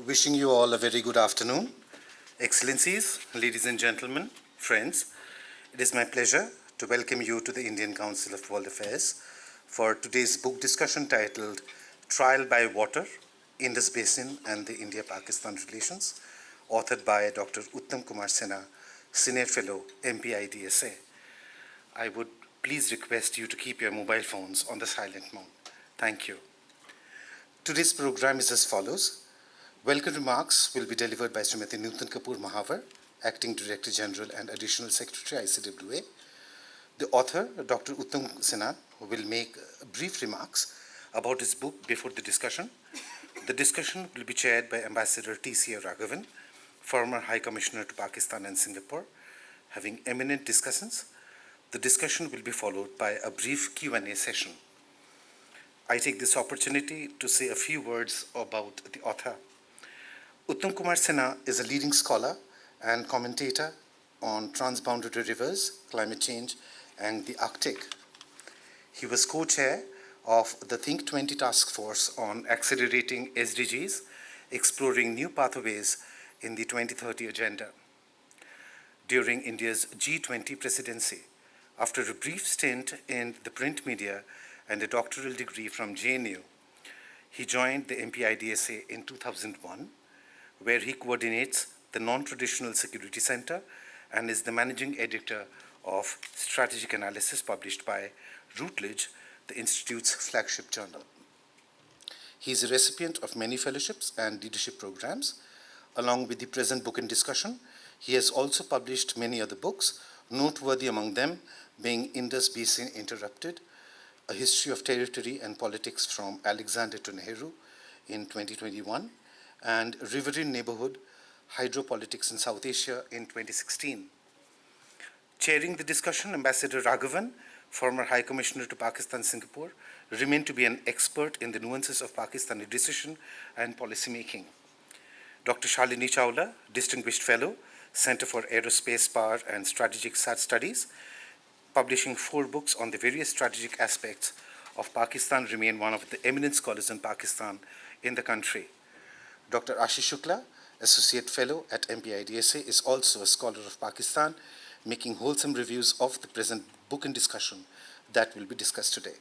Wishing you all a very good afternoon. Excellencies, ladies and gentlemen, friends, it is my pleasure to welcome you to the Indian Council of World Affairs for today's book discussion titled Trial by Water, Indus Basin and the India-Pakistan Relations, authored by Dr. Uttam Kumar Sinha, Senior Fellow, MP-IDSA. I would please request you to keep your mobile phones on the silent mode. Thank you. Today's program is as follows. Welcome remarks will be delivered by Srimati Nutan Mahawar, Acting Director General and Additional Secretary, ICWA. The author, Dr. Uttam Sinha, will make brief remarks about his book before the discussion. The discussion will be chaired by Ambassador TCA Raghavan, former High Commissioner to Pakistan and Singapore, having eminent discussions. The discussion will be followed by a brief Q&A session. I take this opportunity to say a few words about the author. Uttam Kumar Sinha is a leading scholar and commentator on transboundary rivers, climate change, and the Arctic. He was co-chair of the Think 20 Task Force on accelerating SDGs, exploring new pathways in the 2030 agenda. During India's G20 presidency, after a brief stint in the print media and a doctoral degree from JNU, he joined the MP-IDSA in 2001, where he coordinates the Non-Traditional Security Center and is the managing editor of Strategic Analyses published by Routledge, the Institute's flagship journal. He is a recipient of many fellowships and leadership programs. Along with the present book in discussion, he has also published many other books, noteworthy among them being Indus Basin Interrupted, A History of Territory and Politics from Alexander to Nehru in 2021, and Riverine Neighborhood, Hydropolitics in South Asia in 2016. Chairing the discussion, Ambassador Raghavan, former High Commissioner to Pakistan, Singapore, remained to be an expert in the nuances of Pakistani decision and policymaking. Dr. Shalini Chawla, Distinguished Fellow, Center for Aerospace, Power and Strategic Studies, publishing 4 books on the various strategic aspects of Pakistan, remain one of the eminent scholars in Pakistan in the country. Dr. Ashish Shukla, Associate Fellow at MP-IDSA, is also a scholar of Pakistan, making wholesome reviews of the present book in discussion that will be discussed today.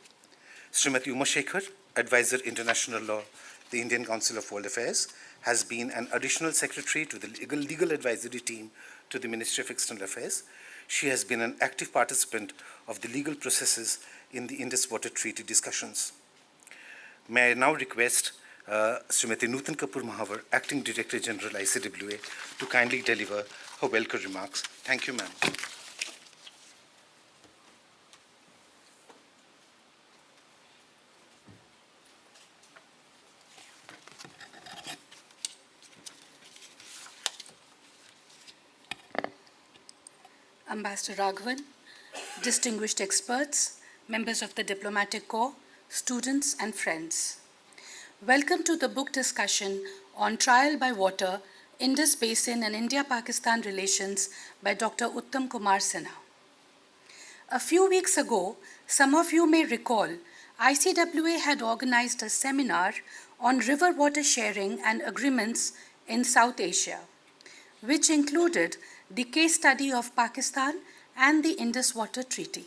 Srimati Sekhar, Advisor International Law, the Indian Council of World Affairs, has been an additional secretary to the legal advisory team to the Ministry of External Affairs. She has been an active participant of the legal processes in the Indus Water Treaty discussions. May I now request Srimati Nutan Mahawar, Acting Director General, ICWA, to kindly deliver her welcome remarks. Thank you, ma'am. Ambassador Raghavan, distinguished experts, members of the Diplomatic Corps, students and friends. Welcome to the book discussion on Trial by Water, Indus Basin and India-Pakistan Relations by Dr. Uttam Kumar Sinha. A few weeks ago, some of you may recall, ICWA had organized a seminar on river water sharing and agreements in South Asia, which included the case study of Pakistan and the Indus Water Treaty,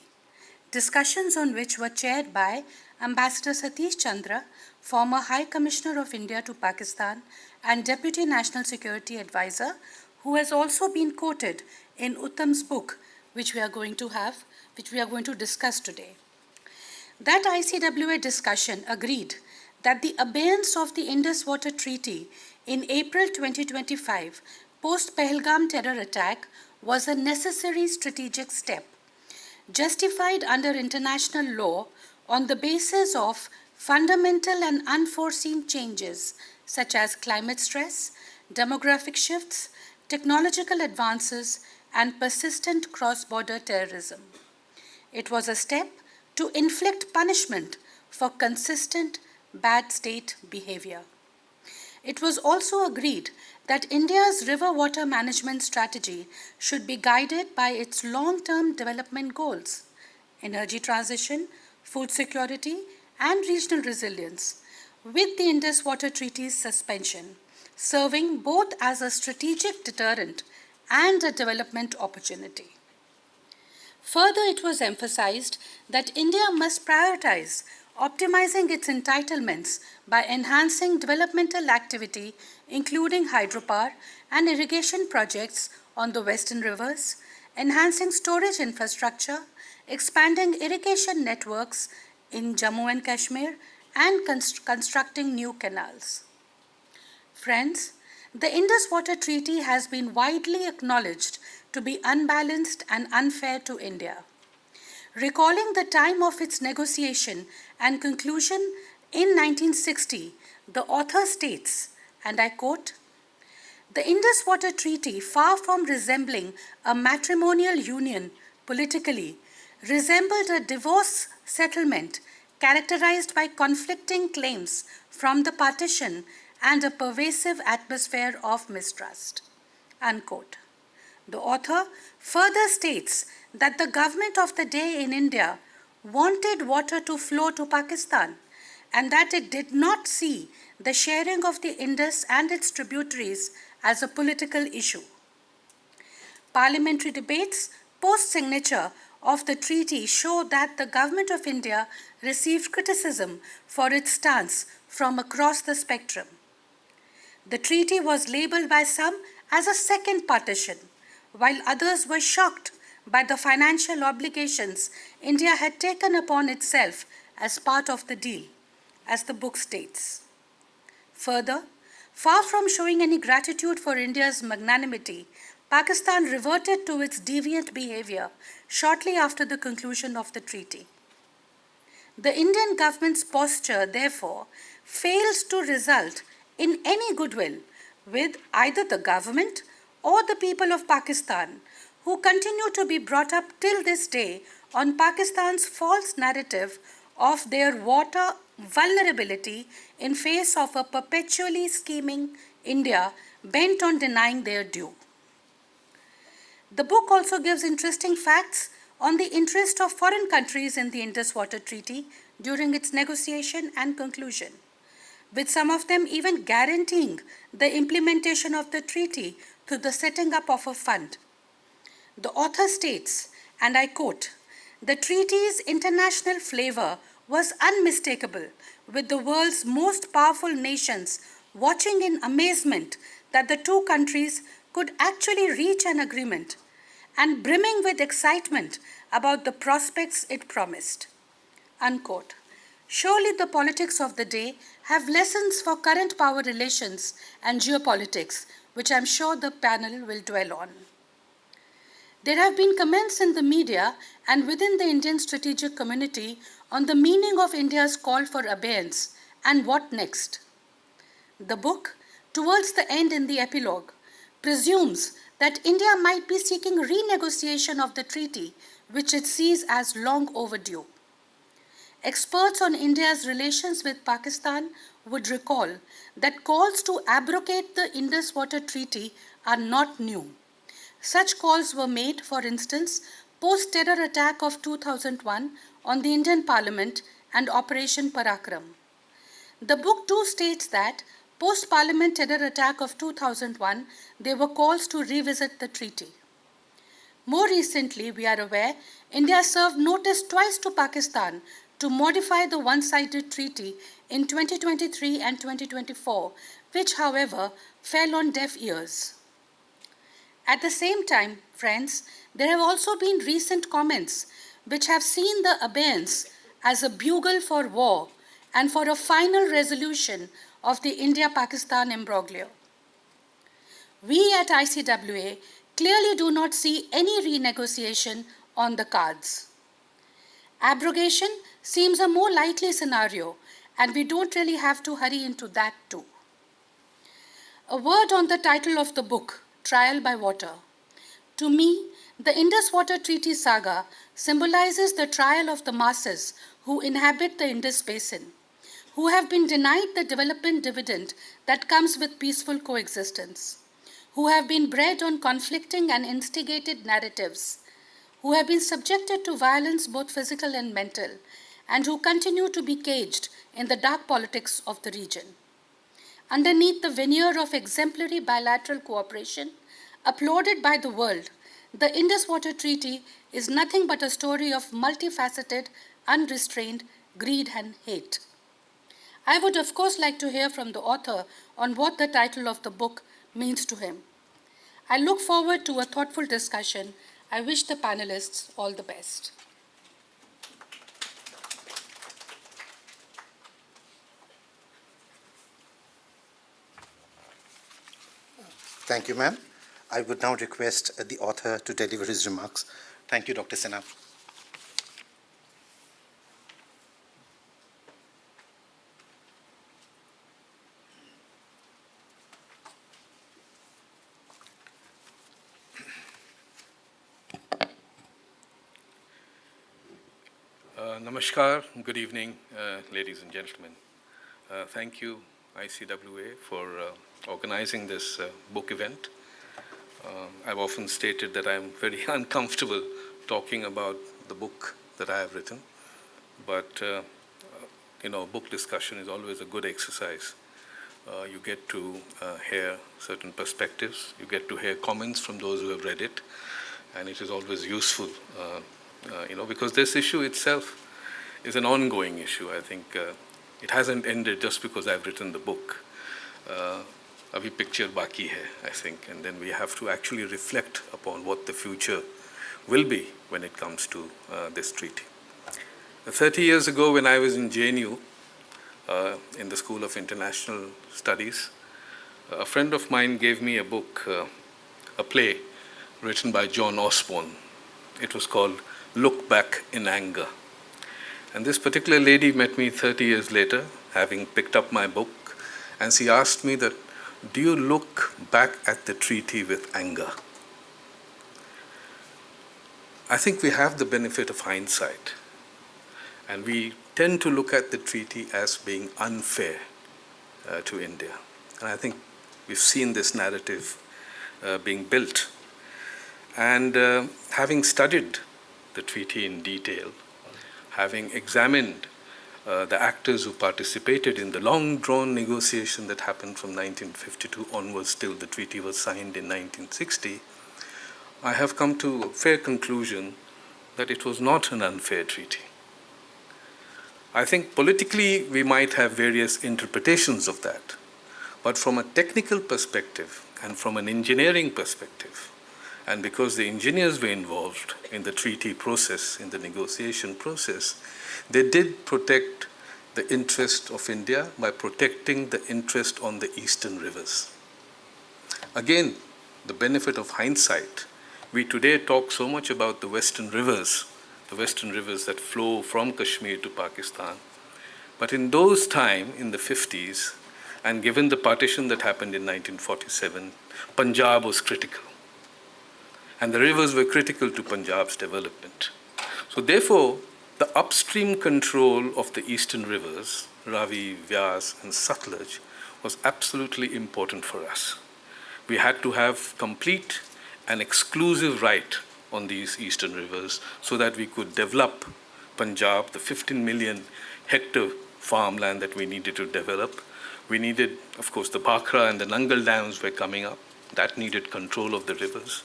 discussions on which were chaired by Ambassador Satish Chandra, former High Commissioner of India to Pakistan and Deputy National Security Advisor, who has also been quoted in Uttam's book, which we are going to discuss today. That ICWA discussion agreed that the abeyance of the Indus Water Treaty in April 2025, post-Pahalgam terror attack, was a necessary strategic step, justified under international law on the basis of fundamental and unforeseen changes such as climate stress, demographic shifts, technological advances, and persistent cross-border terrorism. It was a step to inflict punishment for consistent bad state behavior. It was also agreed that India's river water management strategy should be guided by its long-term development goals: energy transition, food security, and regional resilience, with the Indus Water Treaty's suspension, serving both as a strategic deterrent and a development opportunity. Further, it was emphasized that India must prioritize optimizing its entitlements by enhancing developmental activity, including hydropower and irrigation projects on the western rivers, enhancing storage infrastructure, expanding irrigation networks in Jammu and Kashmir, and constructing new canals. Friends, the Indus Water Treaty has been widely acknowledged to be unbalanced and unfair to India. Recalling the time of its negotiation and conclusion in 1960, the author states, and I quote, "The Indus Water Treaty, far from resembling a matrimonial union politically, resembled a divorce settlement characterized by conflicting claims from the partition and a pervasive atmosphere of mistrust." Unquote. The author further states that the government of the day in India wanted water to flow to Pakistan and that it did not see the sharing of the Indus and its tributaries as a political issue. Parliamentary debates post-signature of the treaty show that the government of India received criticism for its stance from across the spectrum. The treaty was labeled by some as a second partition, while others were shocked by the financial obligations India had taken upon itself as part of the deal, as the book states. Further, far from showing any gratitude for India's magnanimity, Pakistan reverted to its deviant behavior shortly after the conclusion of the treaty. The Indian government's posture, therefore, fails to result in any goodwill with either the government or the people of Pakistan, who continue to be brought up till this day on Pakistan's false narrative of their water vulnerability in face of a perpetually scheming India bent on denying their due. The book also gives interesting facts on the interest of foreign countries in the Indus Water Treaty during its negotiation and conclusion, with some of them even guaranteeing the implementation of the treaty through the setting up of a fund. The author states, and I quote, "The treaty's international flavor was unmistakable, with the world's most powerful nations watching in amazement that the two countries could actually reach an agreement, and brimming with excitement about the prospects it promised." Unquote. Surely the politics of the day have lessons for current power relations and geopolitics, which I'm sure the panel will dwell on. There have been comments in the media and within the Indian strategic community on the meaning of India's call for abeyance and what next. The book, towards the end in the epilogue, presumes that India might be seeking renegotiation of the treaty, which it sees as long overdue. Experts on India's relations with Pakistan would recall that calls to abrogate the Indus Water Treaty are not new. Such calls were made, for instance, post-terror attack of 2001 on the Indian Parliament and Operation Parrikar. The book too states that post-Parliament terror attack of 2001, there were calls to revisit the treaty. More recently, we are aware, India served notice twice to Pakistan to modify the one-sided treaty in 2023 and 2024, which, however, fell on deaf ears. At the same time, friends, there have also been recent comments which have seen the abeyance as a bugle for war and for a final resolution of the India-Pakistan imbroglio. We at ICWA clearly do not see any renegotiation on the cards. Abrogation seems a more likely scenario, and we don't really have to hurry into that too. A word on the title of the book, Trial by Water. To me, the Indus Water Treaty saga symbolizes the trial of the masses who inhabit the Indus Basin, who have been denied the development dividend that comes with peaceful coexistence, who have been bred on conflicting and instigated narratives, who have been subjected to violence both physical and mental, and who continue to be caged in the dark politics of the region. underneath the veneer of exemplary bilateral cooperation, applauded by the world, the Indus Water Treaty is nothing but a story of multifaceted, unrestrained greed and hate. I would, of course, like to hear from the author on what the title of the book means to him. I look forward to a thoughtful discussion. I wish the panelists all the best. Thank you, ma'am. I would now request the author to deliver his remarks. Thank you, Dr. Sinha. Namaskar, good evening, ladies and gentlemen. Thank you, ICWA, for organizing this book event. I've often stated that I'm very uncomfortable talking about the book that I have written, but book discussion is always a good exercise. You get to hear certain perspectives, you get to hear comments from those who have read it, and it is always useful, because this issue itself is an ongoing issue. I think it hasn't ended just because I've written the book. Abhi picture baki hai, I think, and then we have to actually reflect upon what the future will be when it comes to this treaty. 30 years ago, when I was in JNU, in the School of International Studies, a friend of mine gave me a book, a play written by John Osborne. It was called Look Back in Anger. And this particular lady met me 30 years later, having picked up my book, and she asked me that, do you look back at the treaty with anger? I think we have the benefit of hindsight, and we tend to look at the treaty as being unfair to India. And I think we've seen this narrative being built. And having studied the treaty in detail, having examined the actors who participated in the long-drawn negotiation that happened from 1952 onwards till the treaty was signed in 1960, I have come to a fair conclusion that it was not an unfair treaty. I think politically we might have various interpretations of that, but from a technical perspective and from an engineering perspective, and because the engineers were involved in the treaty process, in the negotiation process, they did protect the interest of India by protecting the interest on the eastern rivers. Again, the benefit of hindsight. We today talk so much about the western rivers that flow from Kashmir to Pakistan. But in those time, in the 50s, and given the partition that happened in 1947, Punjab was critical. And the rivers were critical to Punjab's development. So therefore, the upstream control of the eastern rivers, Ravi, Vyas, and Satluj, was absolutely important for us. We had to have complete and exclusive right on these eastern rivers so that we could develop Punjab, the 15 million hectare farmland that we needed to develop. We needed, of course, the Bhakra and the Nangal dams were coming up. That needed control of the rivers.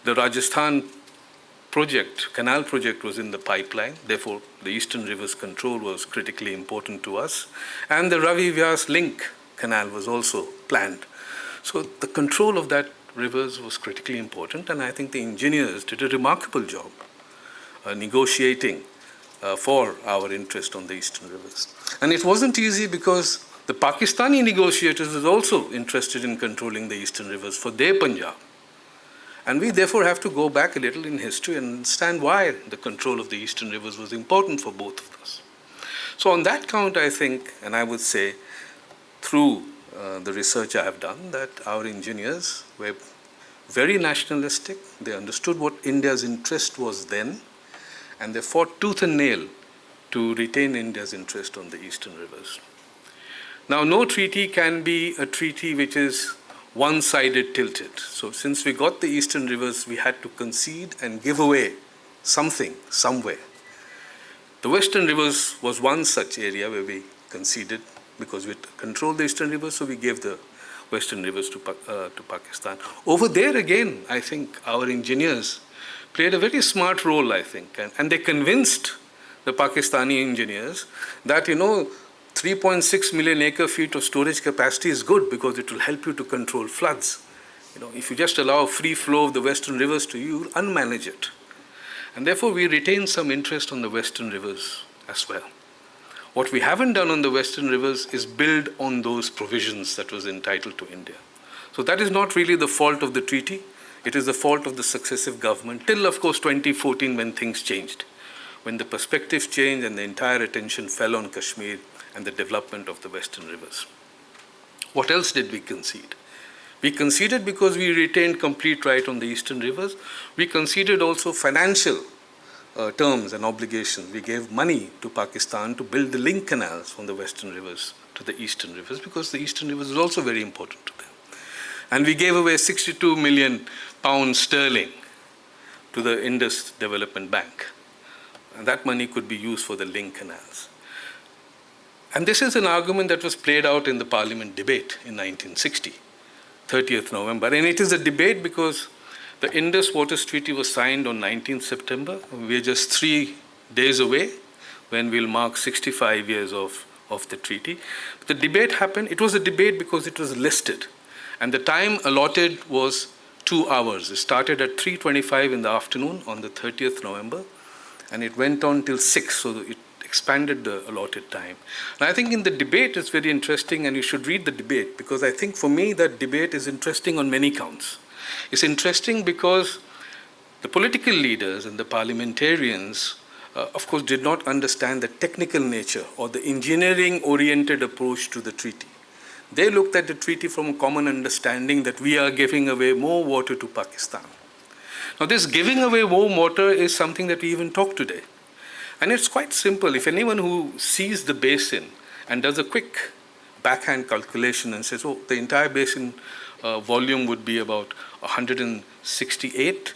The Rajasthan canal project was in the pipeline. Therefore, the eastern rivers control was critically important to us. And the Ravi Vyas link canal was also planned. So the control of that rivers was critically important, and I think the engineers did a remarkable job negotiating for our interest on the eastern rivers. And it wasn't easy because the Pakistani negotiators were also interested in controlling the eastern rivers for their Punjab. And we therefore have to go back a little in history and understand why the control of the eastern rivers was important for both of us. So on that count, I think, and I would say through the research I have done, that our engineers were very nationalistic. They understood what India's interest was then, and they fought tooth and nail to retain India's interest on the eastern rivers. Now, no treaty can be a treaty which is one-sided tilted. So since we got the eastern rivers, we had to concede and give away something, somewhere. The western rivers was one such area where we conceded because we control the eastern rivers, so we gave the western rivers to Pakistan. Over there again, I think our engineers played a very smart role, I think, and they convinced the Pakistani engineers that, 3.6 million acre feet of storage capacity is good because it will help you to control floods. If you just allow free flow of the western rivers to you, you'll unmanage it. And therefore, we retain some interest on the western rivers as well. What we haven't done on the western rivers is build on those provisions that was entitled to India. So that is not really the fault of the treaty. It is the fault of the successive government, till, of course, 2014 when things changed, when the perspective changed and the entire attention fell on Kashmir and the development of the western rivers. What else did we concede? We conceded because we retained complete right on the eastern rivers. We conceded also financial terms and obligations. We gave money to Pakistan to build the link canals from the western rivers to the eastern rivers, because the eastern rivers is also very important to them. And we gave away 62 million pounds sterling to the Indus Development Bank. And that money could be used for the link canals. And this is an argument that was played out in the Parliament debate in 1960, 30th November. And it is a debate because the Indus Waters Treaty was signed on 19th September. We are just 3 days away when we'll mark 65 years of the treaty. The debate happened. It was a debate because it was listed. And the time allotted was 2 hours. It started at 3:25 in the afternoon on the 30th November, and it went on till 6, so it expanded the allotted time. And I think in the debate it's very interesting, and you should read the debate, because I think for me that debate is interesting on many counts. It's interesting because the political leaders and the parliamentarians, of course, did not understand the technical nature or the engineering-oriented approach to the treaty. They looked at the treaty from a common understanding that we are giving away more water to Pakistan. Now, this giving away more water is something that we even talk today. And it's quite simple. If anyone who sees the basin and does a quick backhand calculation and says, the entire basin volume would be about 168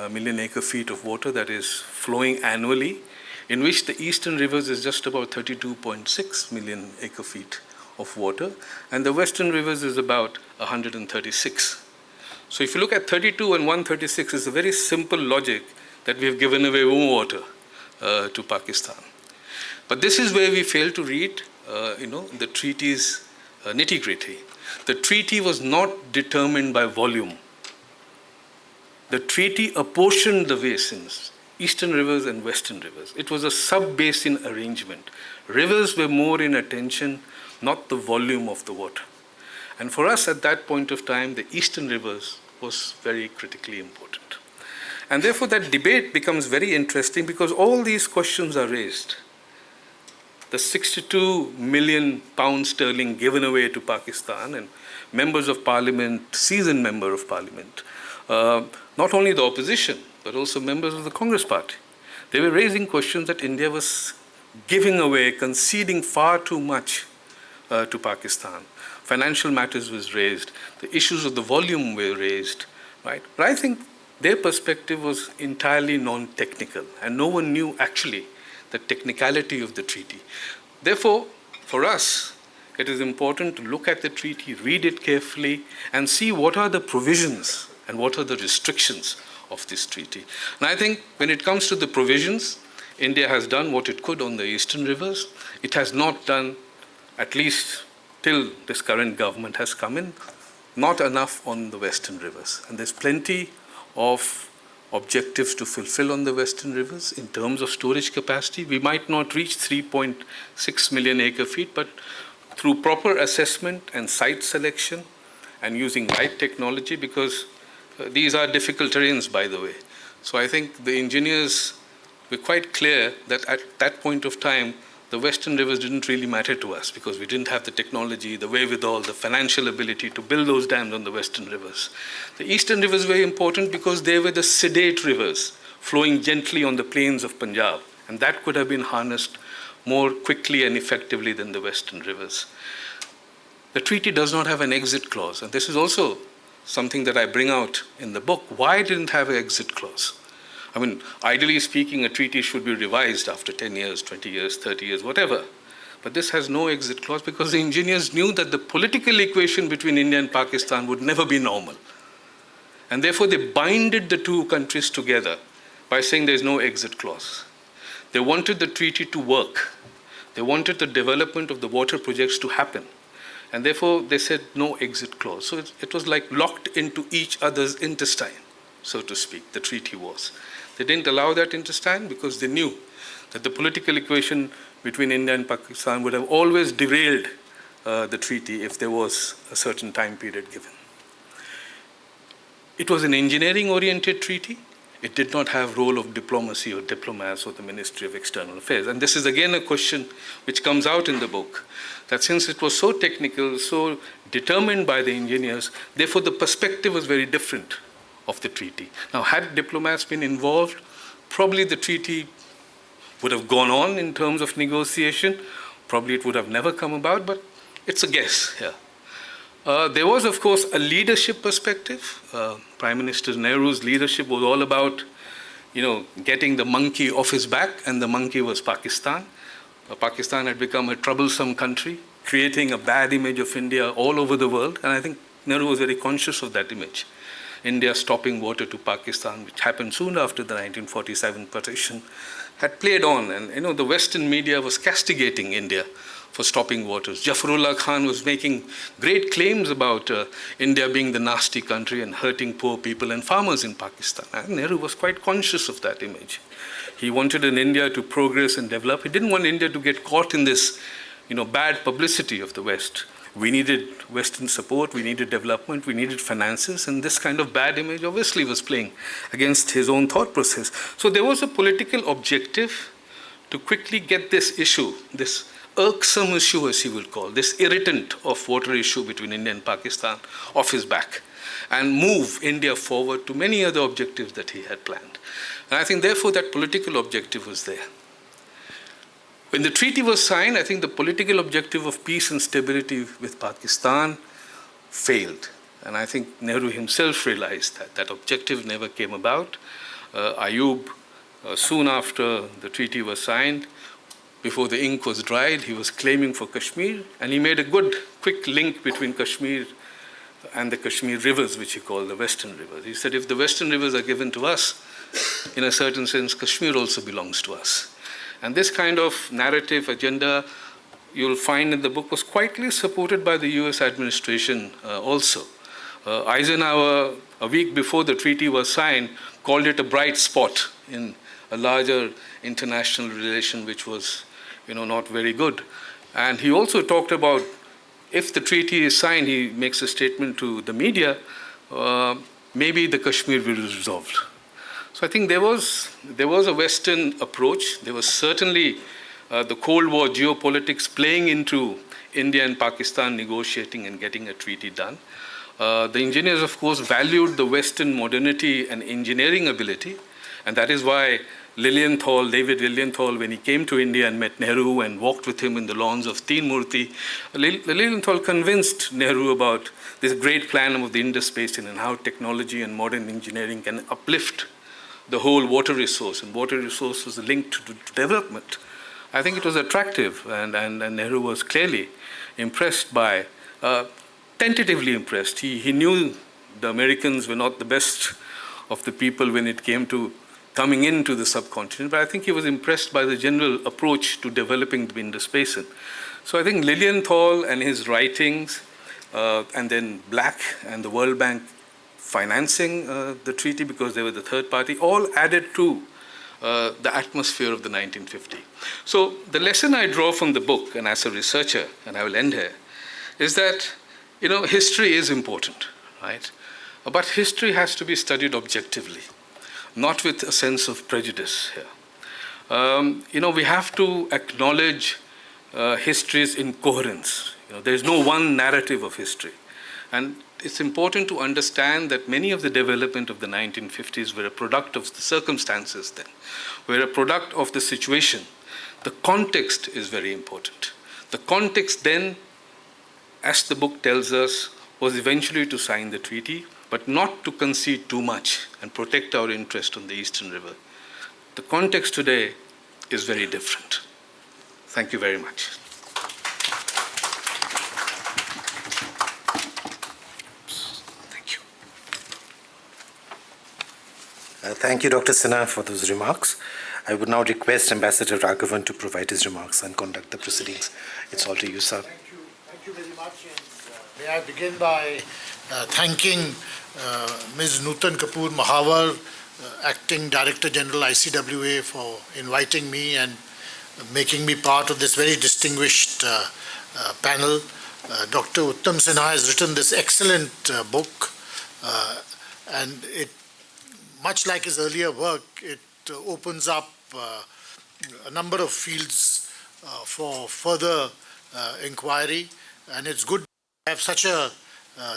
million acre feet of water that is flowing annually, in which the eastern rivers is just about 32.6 million acre feet of water, and the western rivers is about 136. So if you look at 32 and 136, it's a very simple logic that we have given away more water to Pakistan. But this is where we fail to read, the treaty's nitty-gritty. The treaty was not determined by volume. The treaty apportioned the basins, eastern rivers and western rivers. It was a sub-basin arrangement. Rivers were more in attention, not the volume of the water. And for us at that point of time, the eastern rivers was very critically important. And therefore that debate becomes very interesting because all these questions are raised. The 62 million pounds sterling given away to Pakistan, and members of parliament, seasoned member of parliament, not only the opposition, but also members of the Congress party, they were raising questions that India was giving away, conceding far too much to Pakistan. Financial matters was raised. The issues of the volume were raised, right? But I think their perspective was entirely non-technical, and no one knew actually the technicality of the treaty. Therefore, for us, it is important to look at the treaty, read it carefully, and see what are the provisions and what are the restrictions of this treaty. And I think when it comes to the provisions, India has done what it could on the eastern rivers. It has not done, at least till this current government has come in, not enough on the western rivers. And there's plenty of objectives to fulfill on the western rivers in terms of storage capacity. We might not reach 3.6 million acre feet, but through proper assessment and site selection and using right technology, because these are difficult terrains, by the way. So I think the engineers were quite clear that at that point of time, the western rivers didn't really matter to us because we didn't have the technology, the wherewithal, the financial ability to build those dams on the western rivers. The eastern rivers were important because they were the sedate rivers flowing gently on the plains of Punjab, and that could have been harnessed more quickly and effectively than the western rivers. The treaty does not have an exit clause, and this is also something that I bring out in the book. Why didn't it have an exit clause? I mean, ideally speaking, a treaty should be revised after 10 years, 20 years, 30 years, whatever. But this has no exit clause because the engineers knew that the political equation between India and Pakistan would never be normal. And therefore, they binded the two countries together by saying there's no exit clause. They wanted the treaty to work. They wanted the development of the water projects to happen. And therefore, they said no exit clause. So it was like locked into each other's intestine, so to speak, the treaty was. They didn't allow that intestine because they knew that the political equation between India and Pakistan would have always derailed the treaty if there was a certain time period given. It was an engineering-oriented treaty. It did not have role of diplomacy or diplomats or the Ministry of External Affairs. And this is again a question which comes out in the book, that since it was so technical, so determined by the engineers, therefore the perspective was very different of the treaty. Now, had diplomats been involved, probably the treaty would have gone on in terms of negotiation. Probably it would have never come about, but it's a guess here. There was, of course, a leadership perspective. Prime Minister Nehru's leadership was all about, getting the monkey off his back, and the monkey was Pakistan. Pakistan had become a troublesome country, creating a bad image of India all over the world, and I think Nehru was very conscious of that image. India stopping water to Pakistan, which happened soon after the 1947 partition, had played on, and the Western media was castigating India for stopping waters. Jafarullah Khan was making great claims about India being the nasty country and hurting poor people and farmers in Pakistan. And Nehru was quite conscious of that image. He wanted an India to progress and develop. He didn't want India to get caught in this, bad publicity of the West. We needed Western support, we needed development, we needed finances, and this kind of bad image obviously was playing against his own thought process. So there was a political objective to quickly get this issue, this irksome issue, as he would call, this irritant of water issue between India and Pakistan, off his back, and move India forward to many other objectives that he had planned. And I think, therefore, that political objective was there. When the treaty was signed, I think the political objective of peace and stability with Pakistan failed. And I think Nehru himself realized that that objective never came about. Ayub, soon after the treaty was signed, before the ink was dried, he was claiming for Kashmir, and he made a good, quick link between Kashmir and the Kashmir rivers, which he called the Western rivers. He said, if the Western rivers are given to us, in a certain sense, Kashmir also belongs to us. And this kind of narrative agenda, you'll find in the book, was quietly supported by the US administration also. Eisenhower, a week before the treaty was signed, called it a bright spot in a larger international relation which was not very good. And he also talked about, if the treaty is signed, he makes a statement to the media, maybe the Kashmir will be resolved. So I think there was a Western approach. There was certainly the Cold War geopolitics playing into India and Pakistan negotiating and getting a treaty done. The engineers, of course, valued the Western modernity and engineering ability, and that is why David Lilienthal, when he came to India and met Nehru and walked with him in the lawns of Teen Murti, Lilienthal convinced Nehru about this great plan of the Indus Basin and how technology and modern engineering can uplift the whole water resource, and water resource was linked to development. I think it was attractive, and Nehru was clearly impressed by, tentatively impressed. He knew the Americans were not the best of the people when it came to coming into the subcontinent, but I think he was impressed by the general approach to developing the Indus Basin. So I think Lilienthal and his writings, and then Black and the World Bank financing the treaty because they were the third party, all added to the atmosphere of the 1950. So the lesson I draw from the book, and as a researcher, and I will end here, is that history is important, right? But history has to be studied objectively, not with a sense of prejudice here. We have to acknowledge history's incoherence. There's no one narrative of history. And it's important to understand that many of the development of the 1950s were a product of the circumstances then, were a product of the situation. The context is very important. The context then, as the book tells us, was eventually to sign the treaty, but not to concede too much and protect our interest on the Eastern River. The context today is very different. Thank you very much. Thank you, Dr. Sinha, for those remarks. I would now request Ambassador Raghavan to provide his remarks and conduct the proceedings. It's all to you, sir. Thank you very much. And, may I begin by thanking Ms. Nutan Kapoor Mahawar, Acting Director General ICWA, for inviting me and making me part of this very distinguished panel. Dr. Uttam Sinha has written this excellent book, and it, much like his earlier work, it opens up a number of fields for further inquiry, and it's good to have such a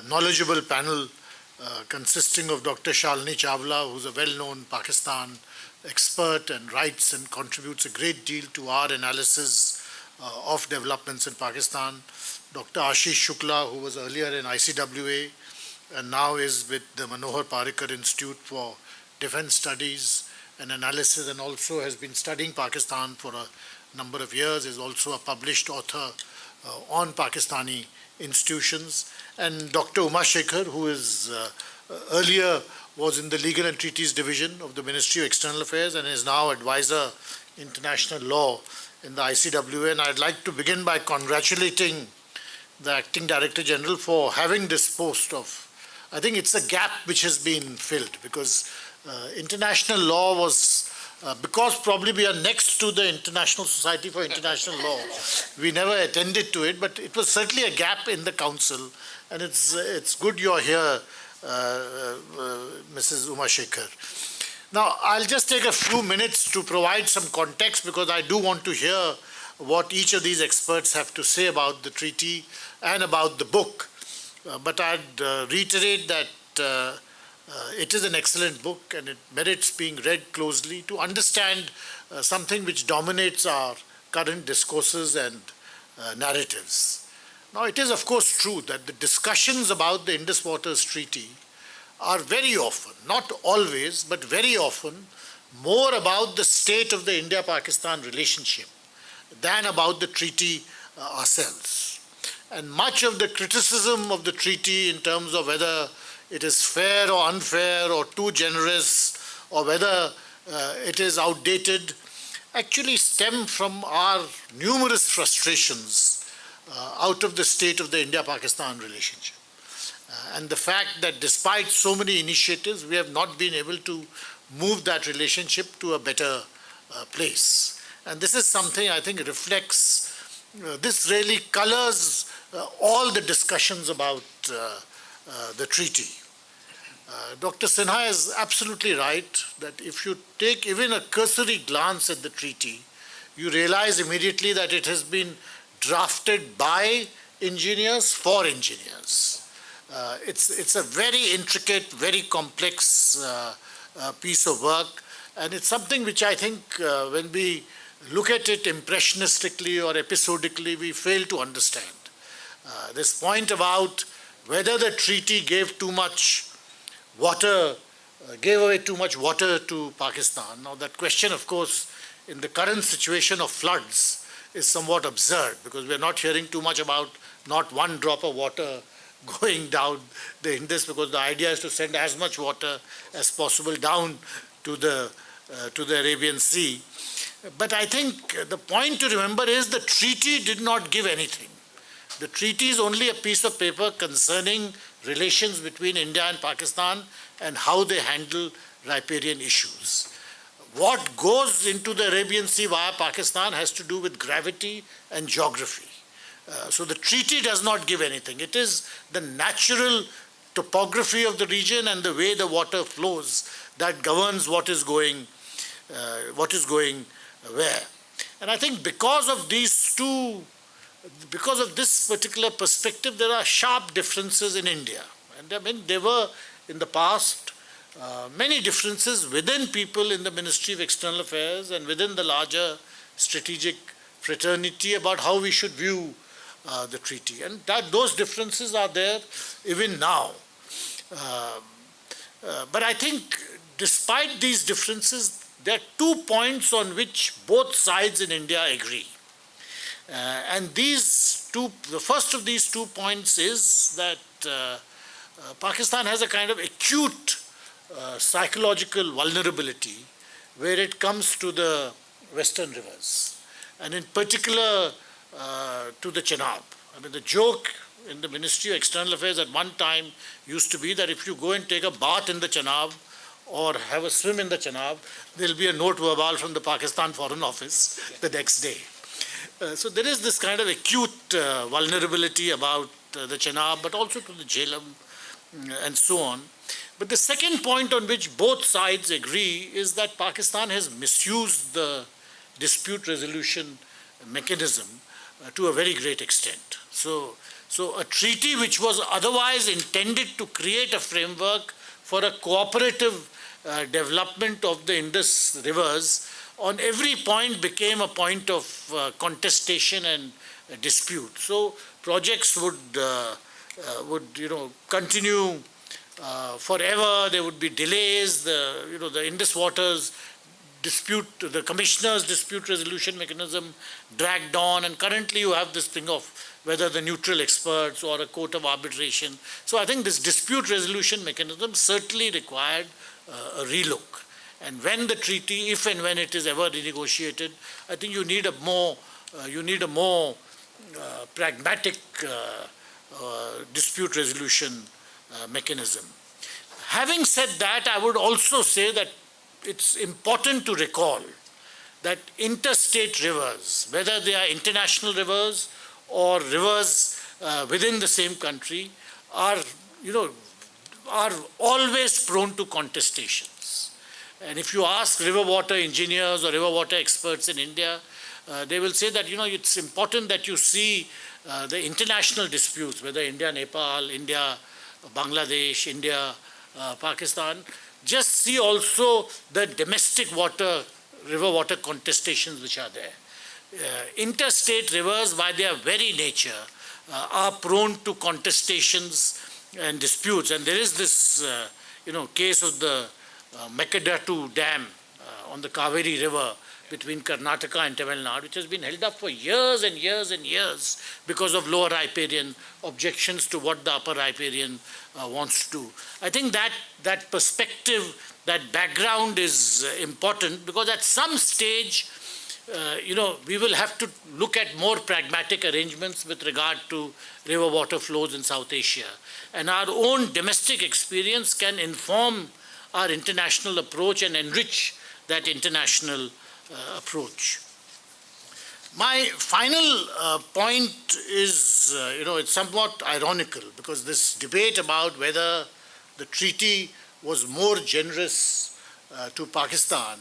knowledgeable panel consisting of Dr. Shalini Chawla, who's a well-known Pakistan expert and writes and contributes a great deal to our analysis of developments in Pakistan. Dr. Ashish Shukla, who was earlier in ICWA and now is with the Manohar Parrikar Institute for Defense Studies and Analysis, and also has been studying Pakistan for a number of years, is also a published author on Pakistani institutions. And Dr. Sekhar, who is earlier was in the Legal and Treaties Division of the Ministry of External Affairs and is now Advisor International Law in the ICWA. And I'd like to begin by congratulating the Acting Director General for having this post of, I think it's a gap which has been filled, because international law was, because probably we are next to the International Society for International Law, we never attended to it, but it was certainly a gap in the Council, and it's good you're here, Mrs. Sekhar. Now, I'll just take a few minutes to provide some context, because I do want to hear what each of these experts have to say about the treaty and about the book. But I'd reiterate that it is an excellent book and it merits being read closely to understand something which dominates our current discourses and narratives. Now, it is of course true that the discussions about the Indus Waters Treaty are very often, not always, but very often, more about the state of the India-Pakistan relationship than about the treaty ourselves. And much of the criticism of the treaty in terms of whether it is fair or unfair or too generous or whether it is outdated actually stem from our numerous frustrations out of the state of the India-Pakistan relationship. And the fact that despite so many initiatives, we have not been able to move that relationship to a better place. And this is something I think reflects, this really colors all the discussions about the treaty. Dr. Sinha is absolutely right that if you take even a cursory glance at the treaty, you realize immediately that it has been drafted by engineers for engineers. It's a very intricate, very complex piece of work, and it's something which I think when we look at it impressionistically or episodically, we fail to understand. This point about whether the treaty gave too much water, gave away too much water to Pakistan. Now that question, of course, in the current situation of floods is somewhat absurd, because we are not hearing too much about not one drop of water going down the Indus, because the idea is to send as much water as possible down to the Arabian Sea. But I think the point to remember is the treaty did not give anything. The treaty is only a piece of paper concerning relations between India and Pakistan and how they handle riparian issues. What goes into the Arabian Sea via Pakistan has to do with gravity and geography. So the treaty does not give anything. It is the natural topography of the region and the way the water flows that governs what is going where. And I think because of this particular perspective, there are sharp differences in India. And I mean, there were in the past many differences within people in the Ministry of External Affairs and within the larger strategic fraternity about how we should view the treaty. And those differences are there even now. But I think despite these differences, there are 2 points on which both sides in India agree. And the first of these 2 points is that Pakistan has a kind of acute psychological vulnerability where it comes to the western rivers, and in particular to the Chenab. I mean, the joke in the Ministry of External Affairs at one time used to be that if you go and take a bath in the Chenab or have a swim in the Chenab, there will be a note verbal from the Pakistan Foreign Office the next day. So there is this kind of acute vulnerability about the Chenab, but also to the Jhelum and so on. But the second point on which both sides agree is that Pakistan has misused the dispute resolution mechanism to a very great extent. So a treaty which was otherwise intended to create a framework for a cooperative development of the Indus rivers on every point became a point of contestation and dispute. So projects would continue forever. There would be delays. The Indus waters dispute, the commissioner's dispute resolution mechanism dragged on, and currently you have this thing of whether the neutral experts or a court of arbitration. So I think this dispute resolution mechanism certainly required a relook. And when the treaty, if and when it is ever renegotiated, I think you need a more pragmatic dispute resolution mechanism. Having said that, I would also say that it's important to recall that interstate rivers, whether they are international rivers or rivers within the same country, are always prone to contestations. And if you ask river water engineers or river water experts in India, they will say that it's important that you see the international disputes, whether India, Nepal, India, Bangladesh, India, Pakistan. Just see also the domestic river water contestations which are there. Interstate rivers, by their very nature, are prone to contestations and disputes. And there is this, case of the Mekadatu Dam on the Kaveri River between Karnataka and Tamil Nadu, which has been held up for years and years and years because of lower riparian objections to what the upper riparian wants to do. I think that perspective, that background is important, because at some stage, we will have to look at more pragmatic arrangements with regard to river water flows in South Asia. And our own domestic experience can inform our international approach and enrich that international approach. My final point is, it's somewhat ironical, because this debate about whether the treaty was more generous to Pakistan,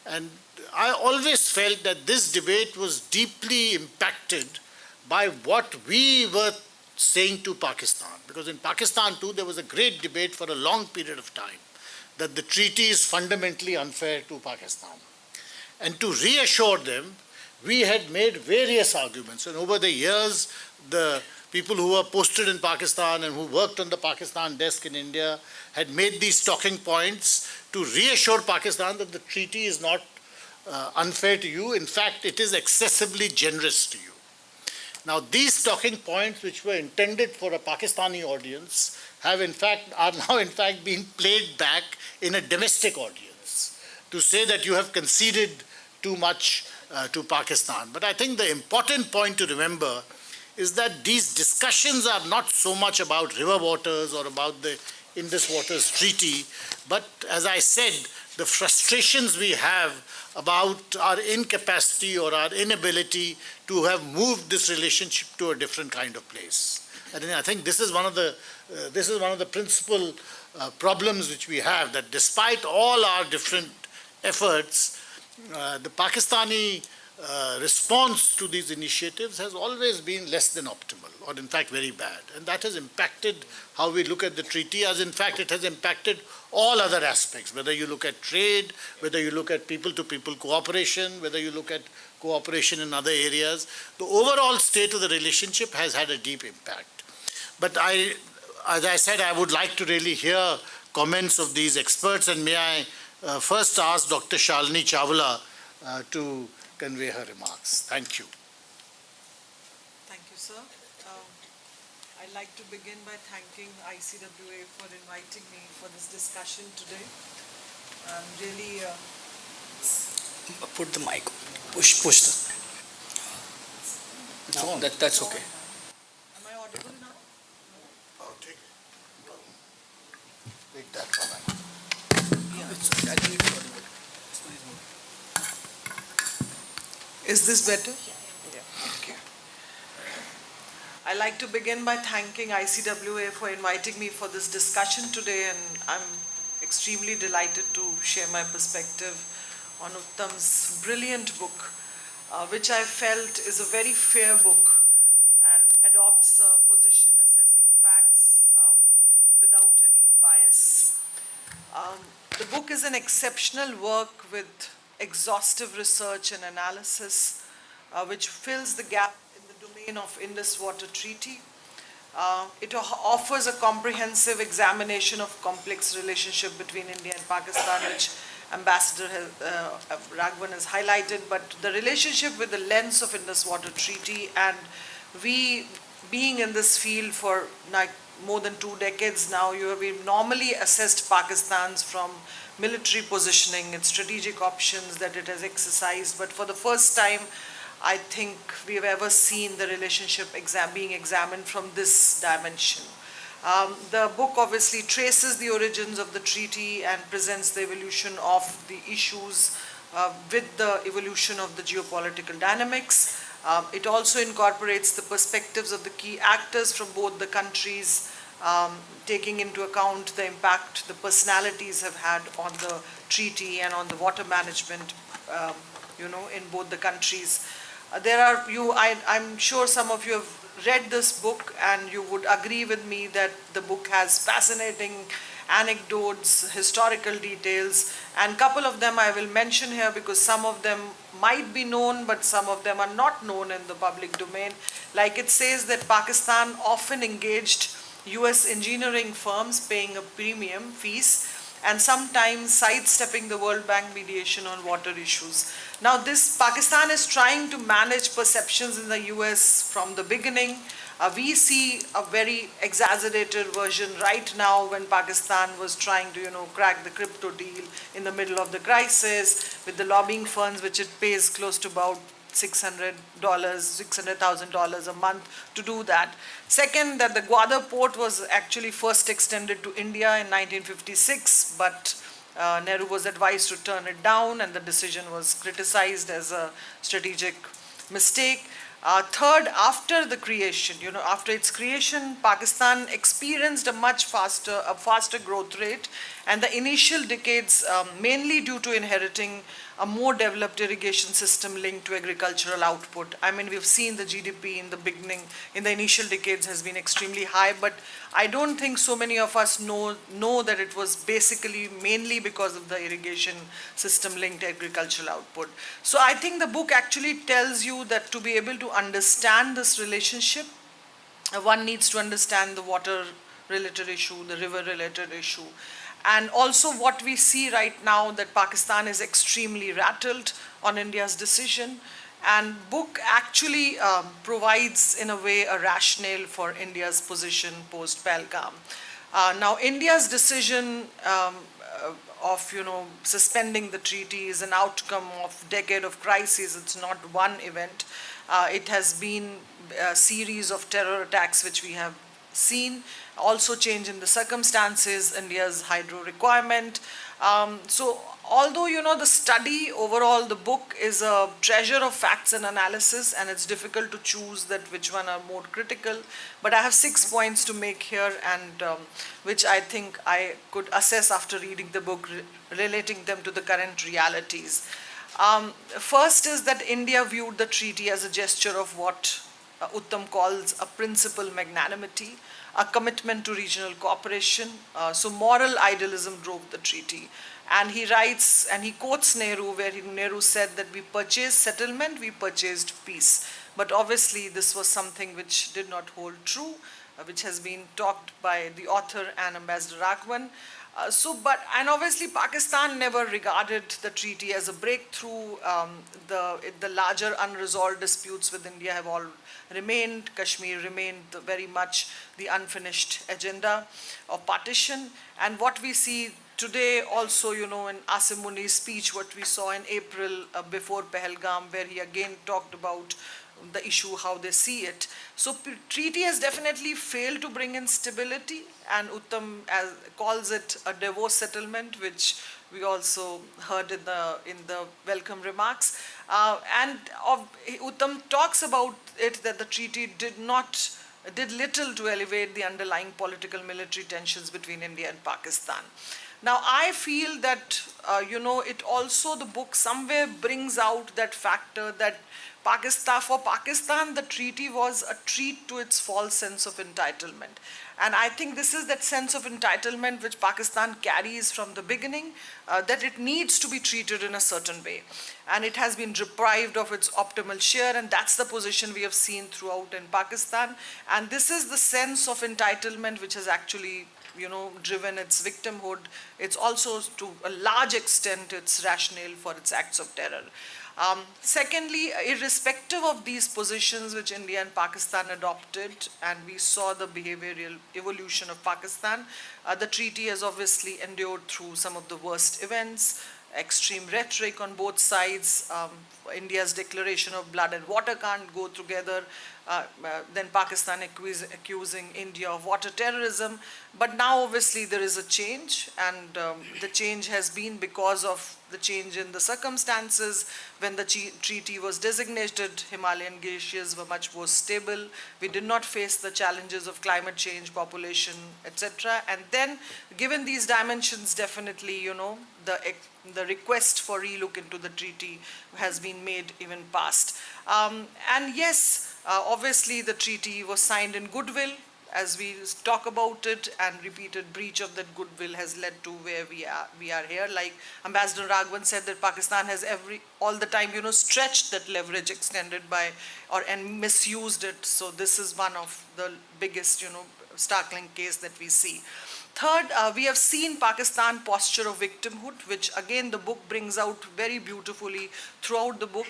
and I always felt that this debate was deeply impacted by what we were saying to Pakistan. Because in Pakistan too, there was a great debate for a long period of time that the treaty is fundamentally unfair to Pakistan. And to reassure them, we had made various arguments. And over the years, the people who were posted in Pakistan and who worked on the Pakistan desk in India had made these talking points to reassure Pakistan that the treaty is not unfair to you. In fact, it is excessively generous to you. Now, these talking points, which were intended for a Pakistani audience, are now in fact being played back in a domestic audience to say that you have conceded too much to Pakistan. But I think the important point to remember is that these discussions are not so much about river waters or about the Indus Waters Treaty, but as I said, the frustrations we have about our incapacity or our inability to have moved this relationship to a different kind of place. And I think this is one of the principal problems which we have, that despite all our different efforts, the Pakistani response to these initiatives has always been less than optimal, or in fact very bad. And that has impacted how we look at the treaty, as in fact it has impacted all other aspects, whether you look at trade, whether you look at people-to-people cooperation, whether you look at cooperation in other areas. The overall state of the relationship has had a deep impact. But as I said, I would like to really hear comments of these experts, and may I first ask Dr. Shalini Chawla to convey her remarks. Thank you. Thank you, sir. I'd like to begin by thanking ICWA for inviting me for this discussion today. I'm really Put the mic. Push the. No, that's okay. Am I audible now? Oh, take that for that. I think it's audible. Is this better? Yeah. Okay. I'd like to begin by thanking ICWA for inviting me for this discussion today, and I'm extremely delighted to share my perspective on Uttam's brilliant book, which I felt is a very fair book and adopts a position assessing facts without any bias. The book is an exceptional work with exhaustive research and analysis, which fills the gap in the domain of Indus Water Treaty. It offers a comprehensive examination of complex relationship between India and Pakistan, which Ambassador Raghavan has highlighted, but the relationship with the lens of Indus Water Treaty, and we being in this field for like more than 2 decades now, we've normally assessed Pakistan's from military positioning, its strategic options that it has exercised, but for the first time, I think we've ever seen the relationship being examined from this dimension. The book obviously traces the origins of the treaty and presents the evolution of the issues with the evolution of the geopolitical dynamics. It also incorporates the perspectives of the key actors from both the countries, taking into account the impact the personalities have had on the treaty and on the water management, in both the countries. I'm sure some of you have read this book and you would agree with me that the book has fascinating anecdotes, historical details, and a couple of them I will mention here because some of them might be known, but some of them are not known in the public domain. Like it says that Pakistan often engaged US engineering firms paying a premium fees and sometimes sidestepping the World Bank mediation on water issues. Now Pakistan is trying to manage perceptions in the US from the beginning. We see a very exaggerated version right now when Pakistan was trying to, crack the crypto deal in the middle of the crisis with the lobbying funds, which it pays close to about $600,000 a month to do that. Second, that the Gwadar port was actually first extended to India in 1956, but Nehru was advised to turn it down, and the decision was criticized as a strategic mistake. Third, after the creation, after its creation, Pakistan experienced a faster growth rate, and the initial decades, mainly due to inheriting a more developed irrigation system linked to agricultural output. I mean, we've seen the GDP in the beginning, in the initial decades has been extremely high, but I don't think so many of us know that it was basically mainly because of the irrigation system linked agricultural output. So I think the book actually tells you that to be able to understand this relationship, one needs to understand the water related issue, the river related issue. And also what we see right now that Pakistan is extremely rattled on India's decision. And book actually provides in a way a rationale for India's position post-Pahalgam. Now India's decision of suspending the treaty is an outcome of a decade of crises. It's not one event. It has been a series of terror attacks which we have seen, also change in the circumstances, India's hydro requirement. So although the study overall, the book is a treasure of facts and analysis, and it's difficult to choose that which one are more critical, but I have 6 points to make here, and which I think I could assess after reading the book, relating them to the current realities. First is that India viewed the treaty as a gesture of what Uttam calls a principal magnanimity, a commitment to regional cooperation. So moral idealism drove the treaty. And he writes, and he quotes Nehru, where Nehru said that we purchased settlement, we purchased peace. But obviously this was something which did not hold true. which has been talked by the author and Ambassador Raghavan. And obviously Pakistan never regarded the treaty as a breakthrough. The larger unresolved disputes with India have all remained. Kashmir remained very much the unfinished agenda of partition. And what we see today also, in Asim Muni's speech, what we saw in April before Pahalgam, where he again talked about the issue, how they see it. So treaty has definitely failed to bring in stability, and Uttam calls it a divorce settlement, which we also heard in the welcome remarks. Uttam talks about it that the treaty did little to elevate the underlying political military tensions between India and Pakistan. Now, I feel that, it also, the book somewhere brings out that factor that for Pakistan, the treaty was a treat to its false sense of entitlement. And I think this is that sense of entitlement which Pakistan carries from the beginning, that it needs to be treated in a certain way. And it has been deprived of its optimal share, and that's the position we have seen throughout in Pakistan. And this is the sense of entitlement which has actually driven its victimhood. It's also, to a large extent, its rationale for its acts of terror. Secondly, irrespective of these positions which India and Pakistan adopted, and we saw the behavioral evolution of Pakistan, the treaty has obviously endured through some of the worst events, extreme rhetoric on both sides. India's declaration of blood and water can't go together. Then Pakistan accusing India of water terrorism. But now obviously there is a change, and the change has been because of the change in the circumstances. When the treaty was designated, Himalayan glaciers were much more stable. We did not face the challenges of climate change, population, etc. And then, given these dimensions, definitely, the request for relook into the treaty has been made even past. And yes, obviously the treaty was signed in goodwill. As we talk about it, and repeated breach of that goodwill has led to where we are here. Like Ambassador Raghavan said, that Pakistan has all the time, stretched that leverage extended by, and misused it. So this is one of the biggest, startling case that we see. Third, we have seen Pakistan posture of victimhood, which again the book brings out very beautifully throughout the book.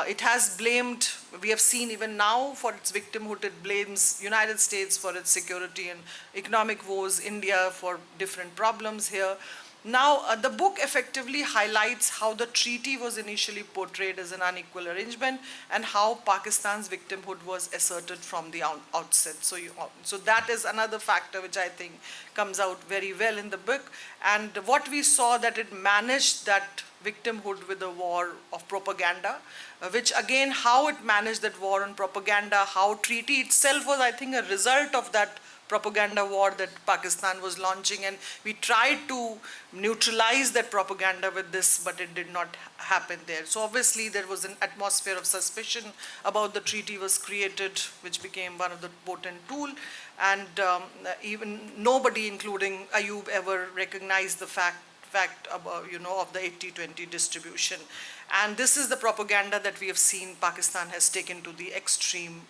It has blamed, we have seen even now for its victimhood, it blames United States for its security and economic woes, India for different problems here. Now, the book effectively highlights how the treaty was initially portrayed as an unequal arrangement and how Pakistan's victimhood was asserted from the outset. So that is another factor which I think comes out very well in the book. And what we saw, that it managed that victimhood with a war of propaganda, which again, how it managed that war on propaganda, how treaty itself was, I think, a result of that propaganda war that Pakistan was launching, and we tried to neutralize that propaganda with this, but it did not happen there. So obviously there was an atmosphere of suspicion about the treaty was created, which became one of the potent tool, and even nobody, including Ayub, ever recognized the fact about, of the 80-20 distribution. And this is the propaganda that we have seen Pakistan has taken to the extreme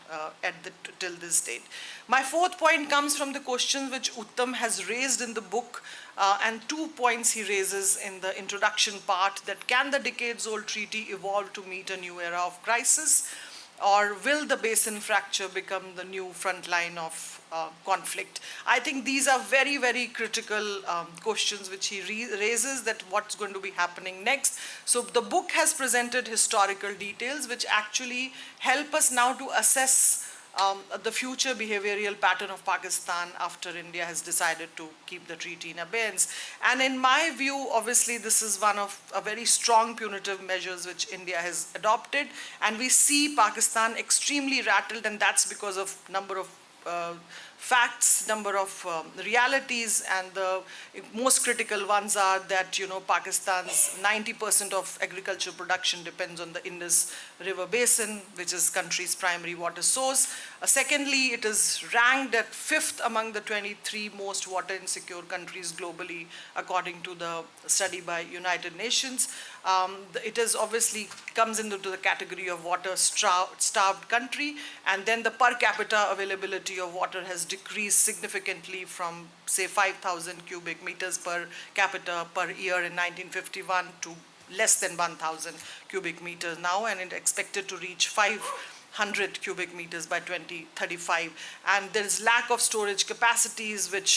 till this date. My fourth point comes from the questions which Uttam has raised in the book, and 2 points he raises in the introduction part, that can the decades-old treaty evolve to meet a new era of crisis, or will the basin fracture become the new front line of conflict? I think these are very, very critical questions which he raises, that what's going to be happening next. So the book has presented historical details which actually help us now to assess the future behavioral pattern of Pakistan after India has decided to keep the treaty in abeyance. And in my view, obviously, this is one of a very strong punitive measures which India has adopted. And we see Pakistan extremely rattled, and that's because of number of facts, number of realities, and the most critical ones are that, Pakistan's 90% of agricultural production depends on the Indus River Basin, which is country's primary water source. Secondly, it is ranked at 5th among the 23 most water insecure countries globally, according to the study by United Nations. It is obviously comes into the category of water starved country, and then the per capita availability of water has decreased significantly from, say, 5,000 cubic meters per capita per year in 1951 to less than 1,000 cubic meters now, and it's expected to reach 500 cubic meters by 2035. And there is lack of storage capacities which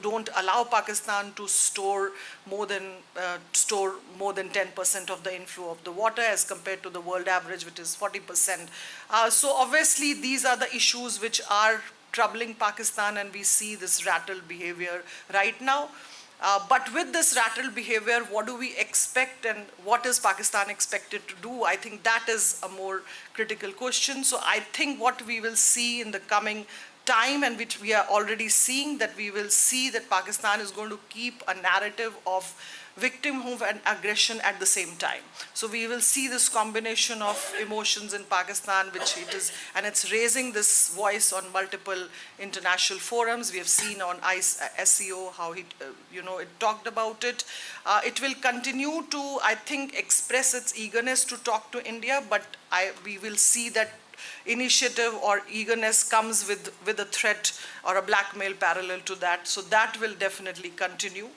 don't allow Pakistan to store more than 10% of the inflow of the water as compared to the world average, which is 40%. So obviously these are the issues which are troubling Pakistan, and we see this rattled behavior right now. But with this rattled behavior, what do we expect and what is Pakistan expected to do? I think that is a more critical question. So I think what we will see in the coming time, and which we are already seeing, that we will see that Pakistan is going to keep a narrative of victimhood and aggression at the same time. So we will see this combination of emotions in Pakistan, which it is, and it's raising this voice on multiple international forums. We have seen on SEO how it talked about it. It will continue to, I think, express its eagerness to talk to India, but we will see that initiative or eagerness comes with a threat or a blackmail parallel to that. So that will definitely continue.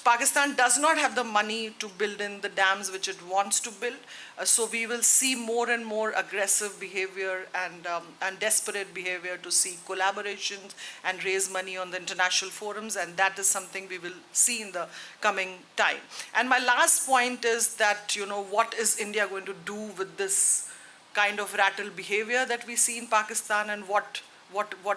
Pakistan does not have the money to build in the dams which it wants to build. So we will see more and more aggressive behavior and desperate behavior to seek collaborations and raise money on the international forums. And that is something we will see in the coming time. And my last point is that, what is India going to do with this kind of rattle behavior that we see in Pakistan, and what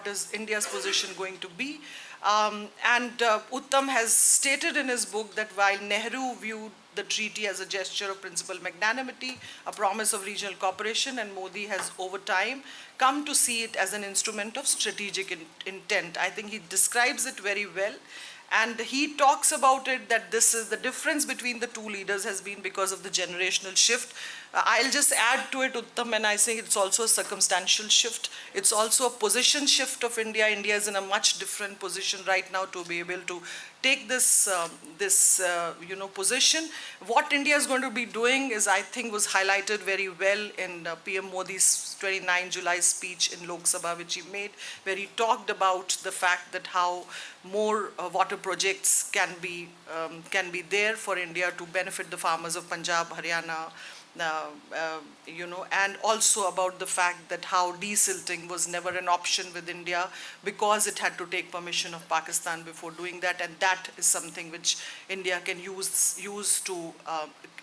is India's position going to be? Uttam has stated in his book that while Nehru viewed the treaty as a gesture of principal magnanimity, a promise of regional cooperation, and Modi has over time come to see it as an instrument of strategic intent. I think he describes it very well. And he talks about it that this is the difference between the two leaders has been because of the generational shift. I'll just add to it, Uttam, and I say it's also a circumstantial shift. It's also a position shift of India. India is in a much different position right now to be able to take this position. What India is going to be doing is, I think, was highlighted very well in PM Modi's 29 July speech in Lok Sabha, which he made, where he talked about the fact that how more water projects can be there for India to benefit the farmers of Punjab, Haryana, and also about the fact that how desilting was never an option with India because it had to take permission of Pakistan before doing that, and that is something which India can use to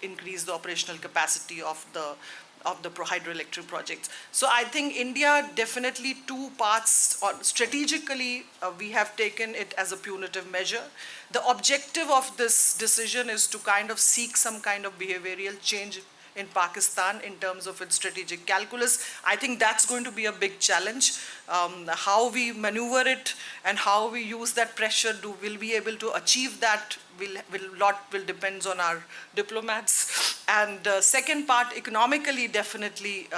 increase the operational capacity of the hydroelectric projects. So I think India definitely two parts, strategically we have taken it as a punitive measure. The objective of this decision is to kind of seek some kind of behavioral change in Pakistan in terms of its strategic calculus. I think that's going to be a big challenge. How we maneuver it and how we use that pressure, will we able to achieve that will depends on our diplomats. And second part, economically, definitely,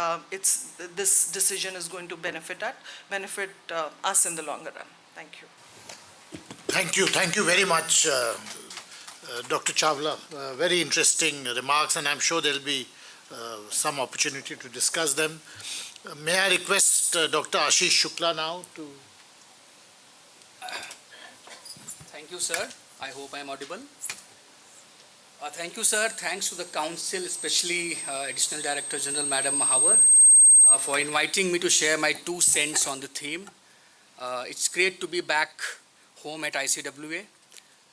this decision is going to benefit us in the longer run. Thank you. Thank you very much, Dr. Chawla. Very interesting remarks, and I'm sure there'll be some opportunity to discuss them. May I request Dr. Ashish Shukla now to... Thank you, sir. I hope I am audible. Thank you, sir. Thanks to the Council, especially Additional Director General Madam Mahawar, for inviting me to share my 2 cents on the theme. It's great to be back home at ICWA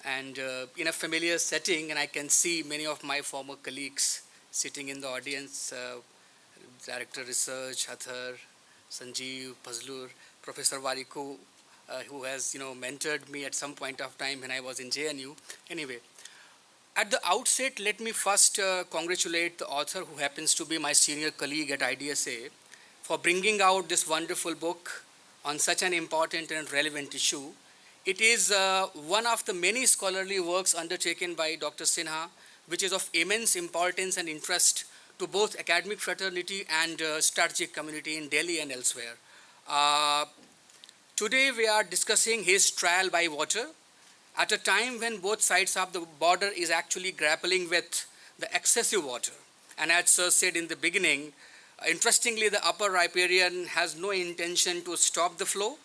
and in a familiar setting, and I can see many of my former colleagues sitting in the audience, Director Research, Athar, Sanjeev, Pazlur, Professor Variku, who has mentored me at some point of time when I was in JNU. Anyway, at the outset, let me first congratulate the author, who happens to be my senior colleague at IDSA, for bringing out this wonderful book on such an important and relevant issue. It is one of the many scholarly works undertaken by Dr. Sinha, which is of immense importance and interest to both academic fraternity and strategic community in Delhi and elsewhere. Today we are discussing his trial by water at a time when both sides of the border is actually grappling with the excessive water. And as Sir said in the beginning, interestingly, the upper riparian has no intention to stop the flow,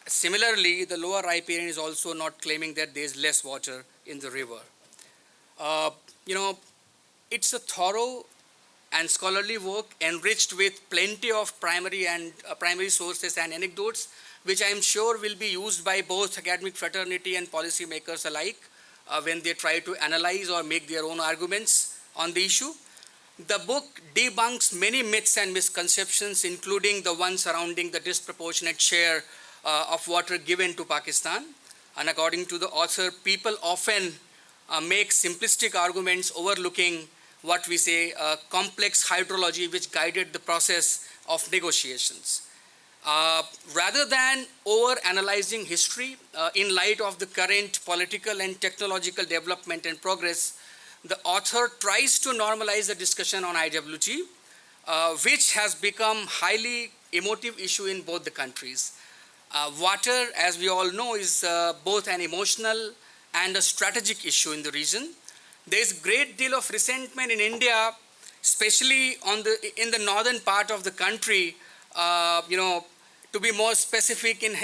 Similarly, the lower riparian is also not claiming that there is less water in the river. You know, it's a thorough and scholarly work enriched with plenty of primary sources and anecdotes, which I am sure will be used by both academic fraternity and policymakers alike when they try to analyze or make their own arguments on the issue. The book debunks many myths and misconceptions, including the one surrounding the disproportionate share of water given to Pakistan. And according to the author, people often make simplistic arguments overlooking what we say complex hydrology which guided the process of negotiations. Rather than over-analyzing history in light of the current political and technological development and progress, the author tries to normalize the discussion on IWG, which has become highly emotive issue in both the countries. Water, as we all know, is both an emotional and a strategic issue in the region. There is a great deal of resentment in India, especially in the northern part of the country. To be more specific, in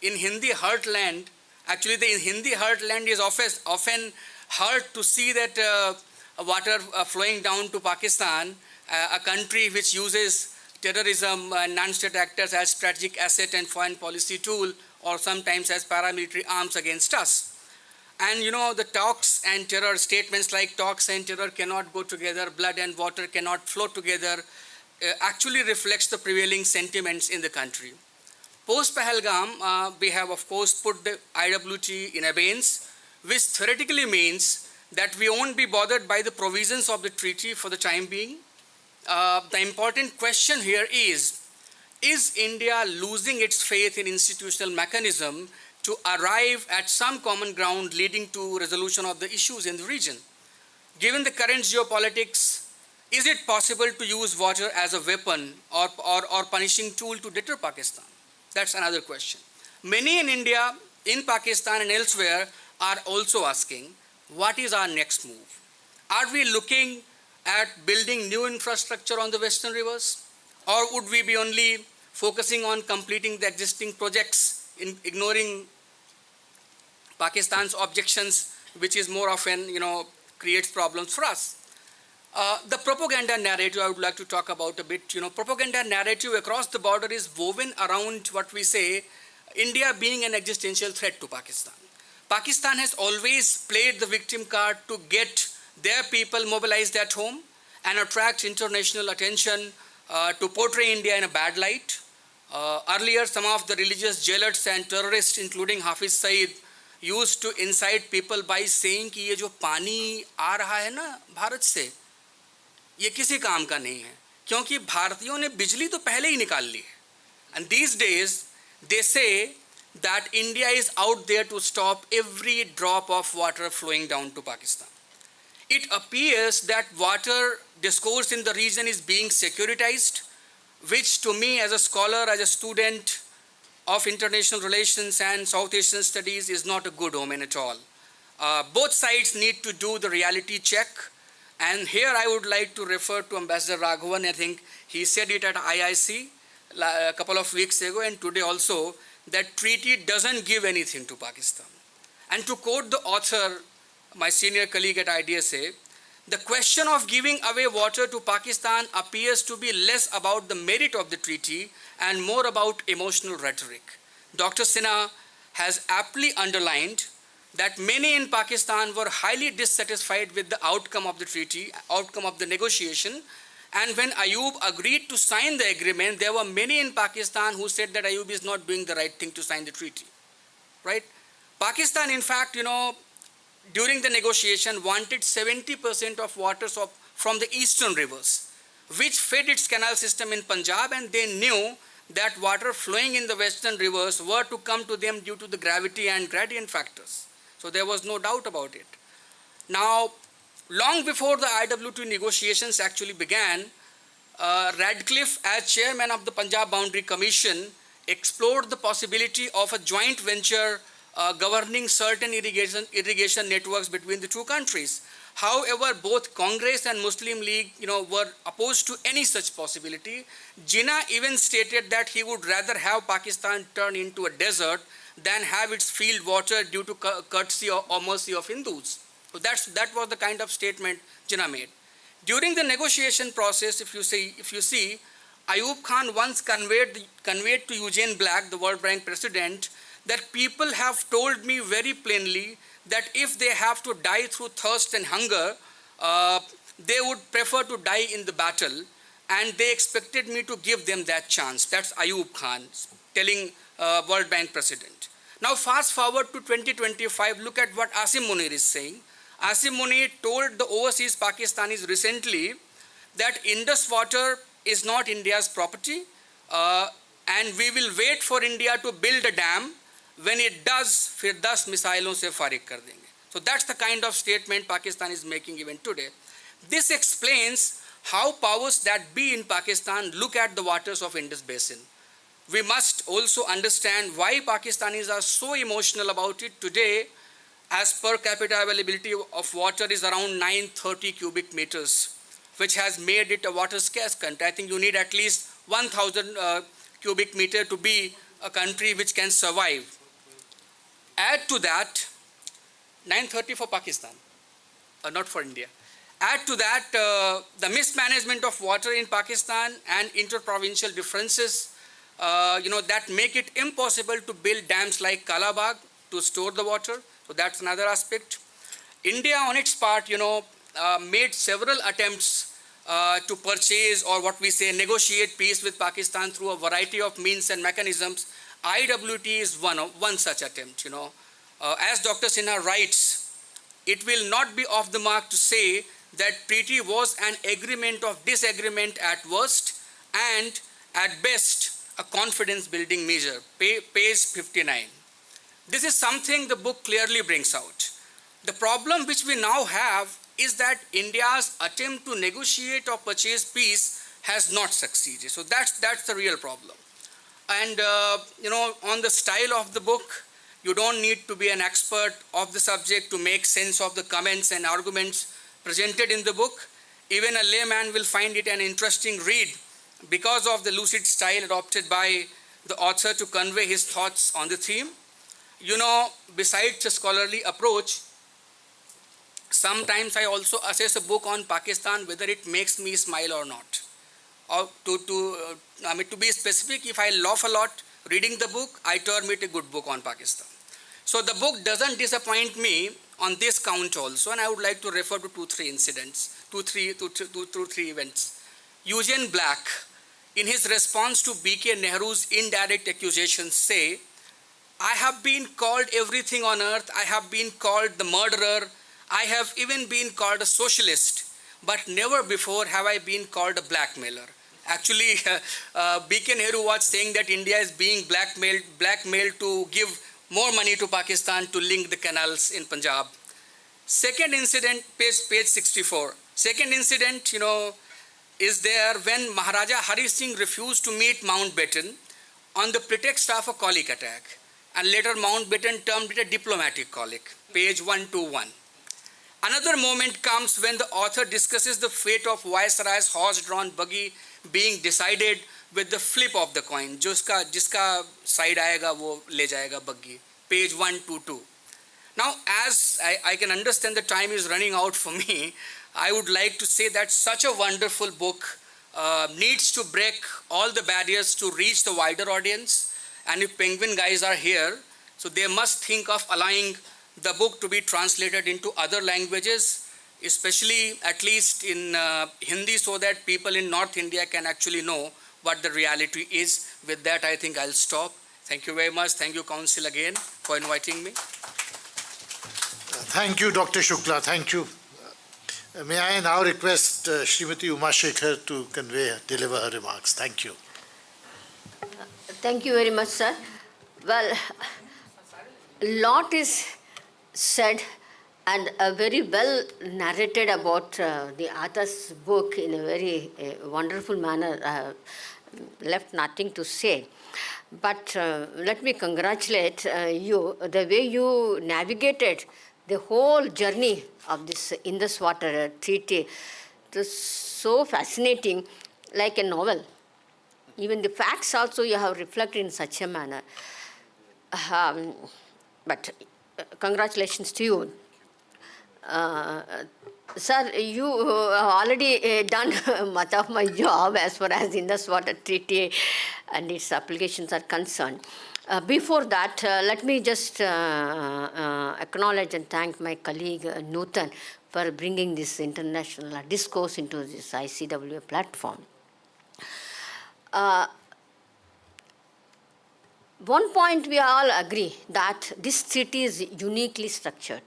Hindi heartland, actually the Hindi heartland is often hurt to see that water flowing down to Pakistan, a country which uses terrorism and non-state actors as strategic asset and foreign policy tool, or sometimes as paramilitary arms against us. And the talks and terror, statements like talks and terror cannot go together, blood and water cannot flow together, actually reflects the prevailing sentiments in the country. Post-Pahalgam, we have of course put the IWT in abeyance, which theoretically means that we won't be bothered by the provisions of the treaty for the time being. The important question here is India losing its faith in institutional mechanism to arrive at some common ground leading to resolution of the issues in the region? Given the current geopolitics, is it possible to use water as a weapon or punishing tool to deter Pakistan? That's another question. Many in India, in Pakistan and elsewhere are also asking, what is our next move? Are we looking at building new infrastructure on the western rivers? Or would we be only focusing on completing the existing projects, ignoring Pakistan's objections, which is more often, creates problems for us? The propaganda narrative I would like to talk about a bit. Propaganda narrative across the border is woven around what we say, India being an existential threat to Pakistan. Pakistan has always played the victim card to get their people mobilized at home and attract international attention to portray India in a bad light. Earlier, some of the religious zealots and terrorists, including Hafiz Saeed, used to incite people by saying कि ये जो पानी आ रहा है ना भारत से, ये किसी काम का नहीं है, क्योंकि भारतीयों ने बिजली तो पहले ही निकाल ली है. And these days, they say that India is out there to stop every drop of water flowing down to Pakistan. It appears that water discourse in the region is being securitized, which to me as a scholar, as a student of international relations and South Asian studies is not a good omen at all. Both sides need to do the reality check. And here I would like to refer to Ambassador Raghavan. I think he said it at IIC a couple of weeks ago and today also, that treaty doesn't give anything to Pakistan. And to quote the author, my senior colleague at IDSA, the question of giving away water to Pakistan appears to be less about the merit of the treaty and more about emotional rhetoric. Dr. Sinha has aptly underlined that many in Pakistan were highly dissatisfied with the outcome of the treaty, outcome of the negotiation. And when Ayub agreed to sign the agreement, there were many in Pakistan who said that Ayub is not doing the right thing to sign the treaty, right? Pakistan, in fact, during the negotiation wanted 70% of water from the eastern rivers, which fed its canal system in Punjab, and they knew that water flowing in the western rivers were to come to them due to the gravity and gradient factors. So there was no doubt about it. Now, long before the IWT negotiations actually began, Radcliffe, as chairman of the Punjab Boundary Commission, explored the possibility of a joint venture governing certain irrigation networks between the two countries. However, both Congress and Muslim League, were opposed to any such possibility. Jinnah even stated that he would rather have Pakistan turn into a desert than have its field water due to courtesy or mercy of Hindus. So that was the kind of statement Jinnah made. During the negotiation process, if you see, Ayub Khan once conveyed to Eugene Black, the World Bank president, that people have told me very plainly that if they have to die through thirst and hunger, they would prefer to die in the battle, and they expected me to give them that chance. That's Ayub Khan telling World Bank president. Now fast forward to 2025, look at what Asim Munir is saying. Asim Munir told the overseas Pakistanis recently that Indus water is not India's property, and we will wait for India to build a dam. When it does, फिर 10 मिसाइलों से फारिग कर देंगे. So that's the kind of statement Pakistan is making even today. This explains how powers that be in Pakistan look at the waters of Indus Basin. We must also understand why Pakistanis are so emotional about it today, as per capita availability of water is around 930 cubic meters, which has made it a water scarce country. I think you need at least 1,000 cubic meter to be a country which can survive. Add to that, 930 for Pakistan, not for India. Add to that the mismanagement of water in Pakistan and interprovincial differences, that make it impossible to build dams like Kalabagh to store the water. So that's another aspect. India, on its part, made several attempts to purchase, or what we say, negotiate peace with Pakistan through a variety of means and mechanisms. IWT is one such attempt. As Dr. Sinha writes, it will not be off the mark to say that treaty was an agreement of disagreement at worst, and at best a confidence-building measure. Page 59. This is something the book clearly brings out. The problem which we now have is that India's attempt to negotiate or purchase peace has not succeeded. So that's the real problem. And on the style of the book, you don't need to be an expert of the subject to make sense of the comments and arguments presented in the book. Even a layman will find it an interesting read because of the lucid style adopted by the author to convey his thoughts on the theme. Besides the scholarly approach, sometimes I also assess a book on Pakistan whether it makes me smile or not. Or to be specific, if I laugh a lot reading the book, I term it a good book on Pakistan. So the book doesn't disappoint me on this count also, and I would like to refer to two, three events. Eugene Black, in his response to B.K. Nehru's indirect accusations, say, I have been called everything on earth. I have been called the murderer. I have even been called a socialist, but never before have I been called a blackmailer. Actually, B.K. Nehru was saying that India is being blackmailed to give more money to Pakistan to link the canals in Punjab. Second incident, page 64. Second incident, is there when Maharaja Hari Singh refused to meet Mountbatten on the pretext of a colic attack. And later Mountbatten termed it a diplomatic colic. Page 121. Another moment comes when the author discusses the fate of Viceroy's horse-drawn buggy being decided with the flip of the coin. Jiska side aayega wo le jayega buggy. Page 122. Now, as I can understand the time is running out for me, I would like to say that such a wonderful book needs to break all the barriers to reach the wider audience. And if Penguin guys are here, so they must think of allowing the book to be translated into other languages, especially at least in Hindi, so that people in North India can actually know what the reality is. With that, I think I'll stop. Thank you very much. Thank you, Council, again, for inviting me. Thank you, Dr. Shukla. Thank you. May I now request Srimati Uma Sekhar to deliver her remarks. Thank you. Thank you very much, sir. Well, a lot is said and very well narrated about the author's book in a very wonderful manner. Left nothing to say. But let me congratulate you, the way you navigated the whole journey of this Indus Water Treaty. It was so fascinating, like a novel. Even the facts also you have reflected in such a manner. But congratulations to you. Sir, you have already done much of my job as far as Indus Water Treaty and its applications are concerned. Before that, let me just acknowledge and thank my colleague Nutan for bringing this international discourse into this ICWA platform. One point we all agree that this treaty is uniquely structured.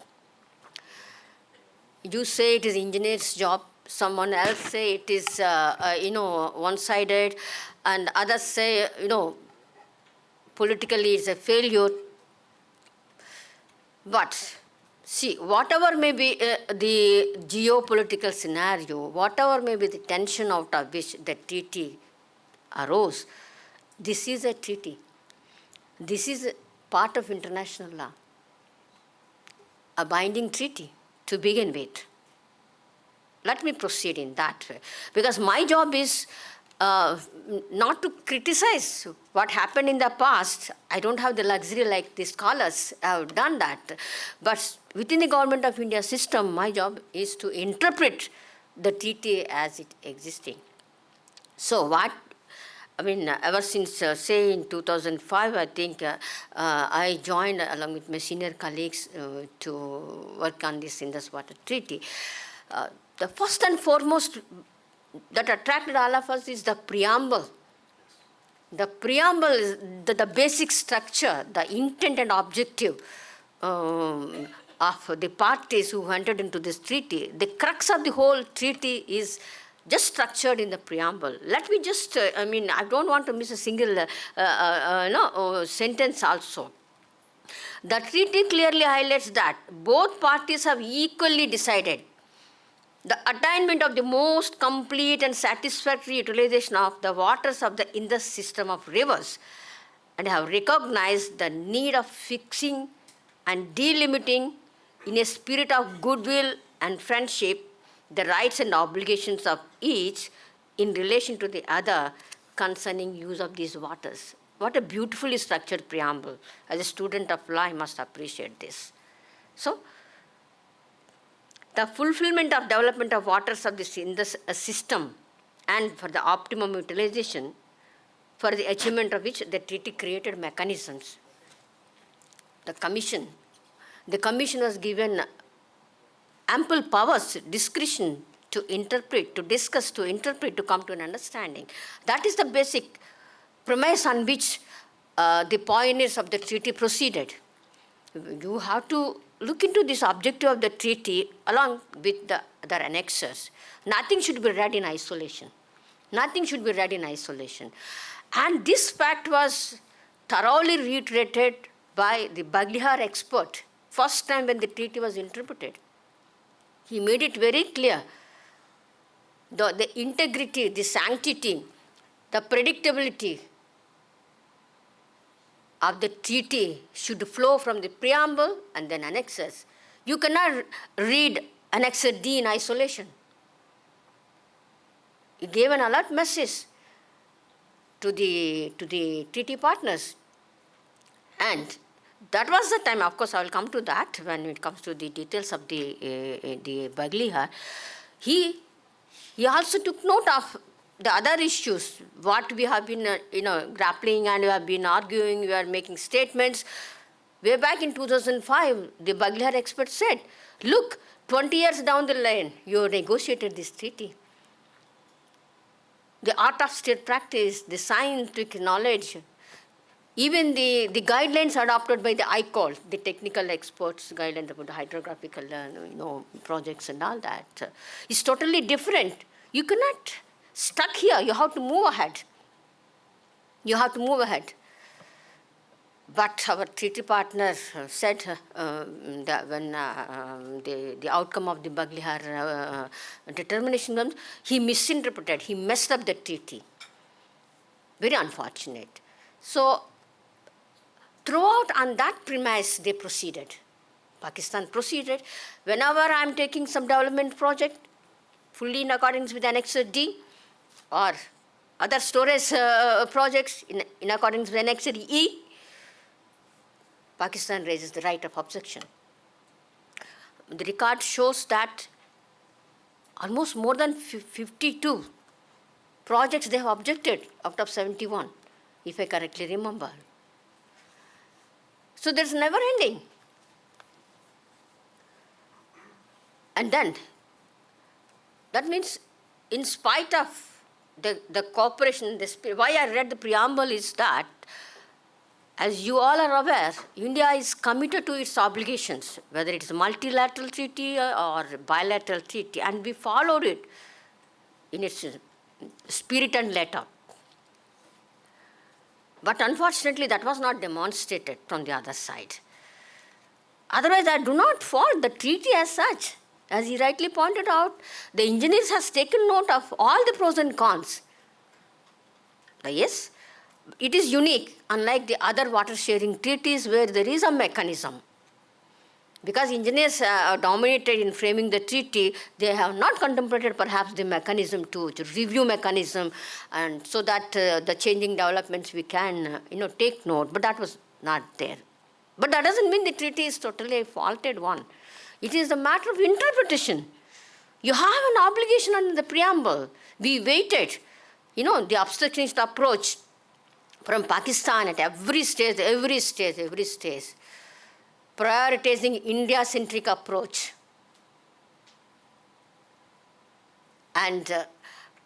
You say it is engineer's job, someone else say it is, one-sided, and others say, politically it's a failure. But see, whatever may be the geopolitical scenario, whatever may be the tension out of which the treaty arose, this is a treaty. This is part of international law, a binding treaty to begin with. Let me proceed in that way, because my job is not to criticize what happened in the past. I don't have the luxury like the scholars have done that. But within the Government of India system, my job is to interpret the treaty as it existing. So ever since, say, in 2005, I think I joined along with my senior colleagues to work on this Indus Water Treaty. The first and foremost that attracted all of us is the preamble. The preamble is the basic structure, the intent and objective of the parties who entered into this treaty. The crux of the whole treaty is just structured in the preamble. Let me just, I don't want to miss a single sentence also. The treaty clearly highlights that both parties have equally decided the attainment of the most complete and satisfactory utilization of the waters of the Indus system of rivers, and have recognized the need of fixing and delimiting in a spirit of goodwill and friendship the rights and obligations of each in relation to the other concerning use of these waters. What a beautifully structured preamble. As a student of law, I must appreciate this. So, the fulfillment of development of waters of this Indus system and for the optimum utilization, for the achievement of which the treaty created mechanisms. The commission was given ample powers, discretion to interpret, to discuss, to interpret, to come to an understanding. That is the basic premise on which the pioneers of the treaty proceeded. You have to look into this objective of the treaty along with the other annexes. Nothing should be read in isolation. Nothing should be read in isolation. And this fact was thoroughly reiterated by the Baglihar expert, first time when the treaty was interpreted. He made it very clear. The integrity, the sanctity, the predictability of the treaty should flow from the preamble and then annexes. You cannot read Annex D in isolation. He gave an alert message to the treaty partners. And that was the time, of course, I will come to that when it comes to the details of the Baglihar. He also took note of the other issues, what we have been grappling and we have been arguing, we are making statements. Way back in 2005, the Baglihar expert said, look, 20 years down the line, you negotiated this treaty. The art of state practice, the scientific knowledge, even the guidelines adopted by the ICOL, the technical experts guidelines about the hydrographical projects and all that, is totally different. You cannot stuck here. You have to move ahead. You have to move ahead. But our treaty partner said that when the outcome of the Baglihar determination comes, he misinterpreted, he messed up the treaty. Very unfortunate. So, throughout on that premise, they proceeded Pakistan proceeded. Whenever I'm taking some development project, fully in accordance with Annex D, or other storage projects in accordance with Annex E, Pakistan raises the right of objection. The record shows that almost more than 52 projects they have objected out of 71, if I correctly remember. So there's never ending. And then, that means in spite of the cooperation, why I read the preamble is that, as you all are aware, India is committed to its obligations, whether it is a multilateral treaty or bilateral treaty, and we followed it in its spirit and letter. But unfortunately, that was not demonstrated from the other side. Otherwise, I do not fault the treaty as such. As he rightly pointed out, the engineers has taken note of all the pros and cons. Yes, it is unique, unlike the other water sharing treaties where there is a mechanism. Because engineers dominated in framing the treaty, they have not contemplated perhaps the mechanism to review mechanism, and so that the changing developments we can take note, but that was not there. But that doesn't mean the treaty is totally a faulted one. It is a matter of interpretation. You have an obligation under the preamble. We waited, the obstructionist approach from Pakistan at every stage, prioritizing India-centric approach. And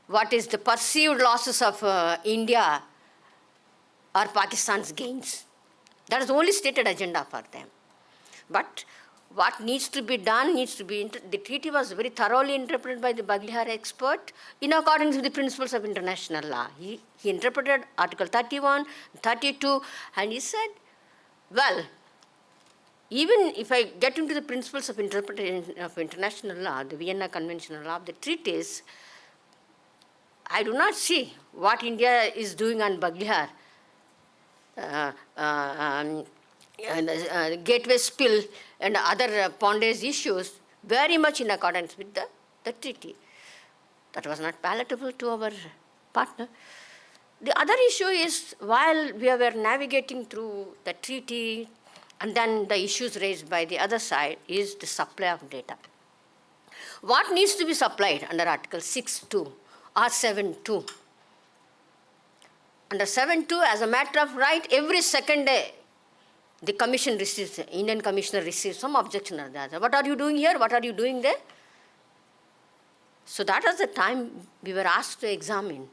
what is the perceived losses of India or Pakistan's gains. That is the only stated agenda for them. But what needs to be done the treaty was very thoroughly interpreted by the Baglihar expert in accordance with the principles of international law. He interpreted Article 31, 32, and he said, well, even if I get into the principles of interpretation of international law, the Vienna Convention law of the treaties, I do not see what India is doing on Baglihar, gateway spill and other Ponde's issues, very much in accordance with the treaty. That was not palatable to our partner. The other issue is, while we were navigating through the treaty, and then the issues raised by the other side is the supply of data. What needs to be supplied under Article 6.2 or 7.2? Under 7.2, as a matter of right, every second day, the commission receives, the Indian commissioner receives some objection or the other. What are you doing here? What are you doing there? So that was the time we were asked to examine.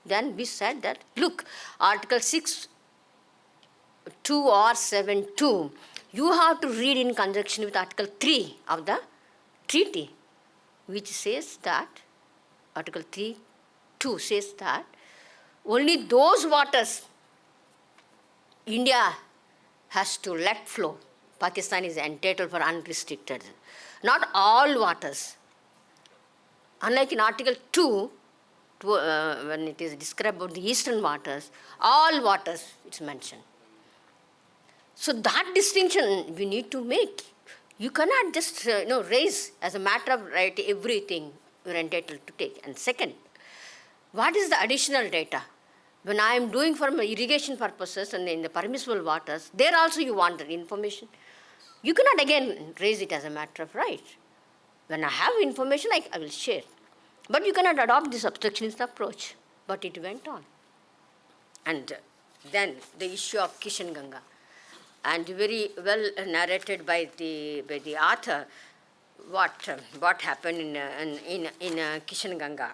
Then we said that, look, Article 6.2 or 7.2, you have to read in conjunction with Article 3 of the treaty, which says that, Article 3.2 says that, only those waters India has to let flow. Pakistan is entitled for unrestricted. Not all waters. Unlike in Article 2, when it is described about the eastern waters, all waters it's mentioned. So that distinction we need to make. You cannot just raise as a matter of right everything you're entitled to take. And second, what is the additional data? When I am doing for my irrigation purposes and in the permissible waters, there also you want the information. You cannot again raise it as a matter of right. When I have information, I will share. But you cannot adopt this obstructionist approach. But it went on. And then the issue of Kishan Ganga. And very well narrated by the author what happened in Kishan Ganga.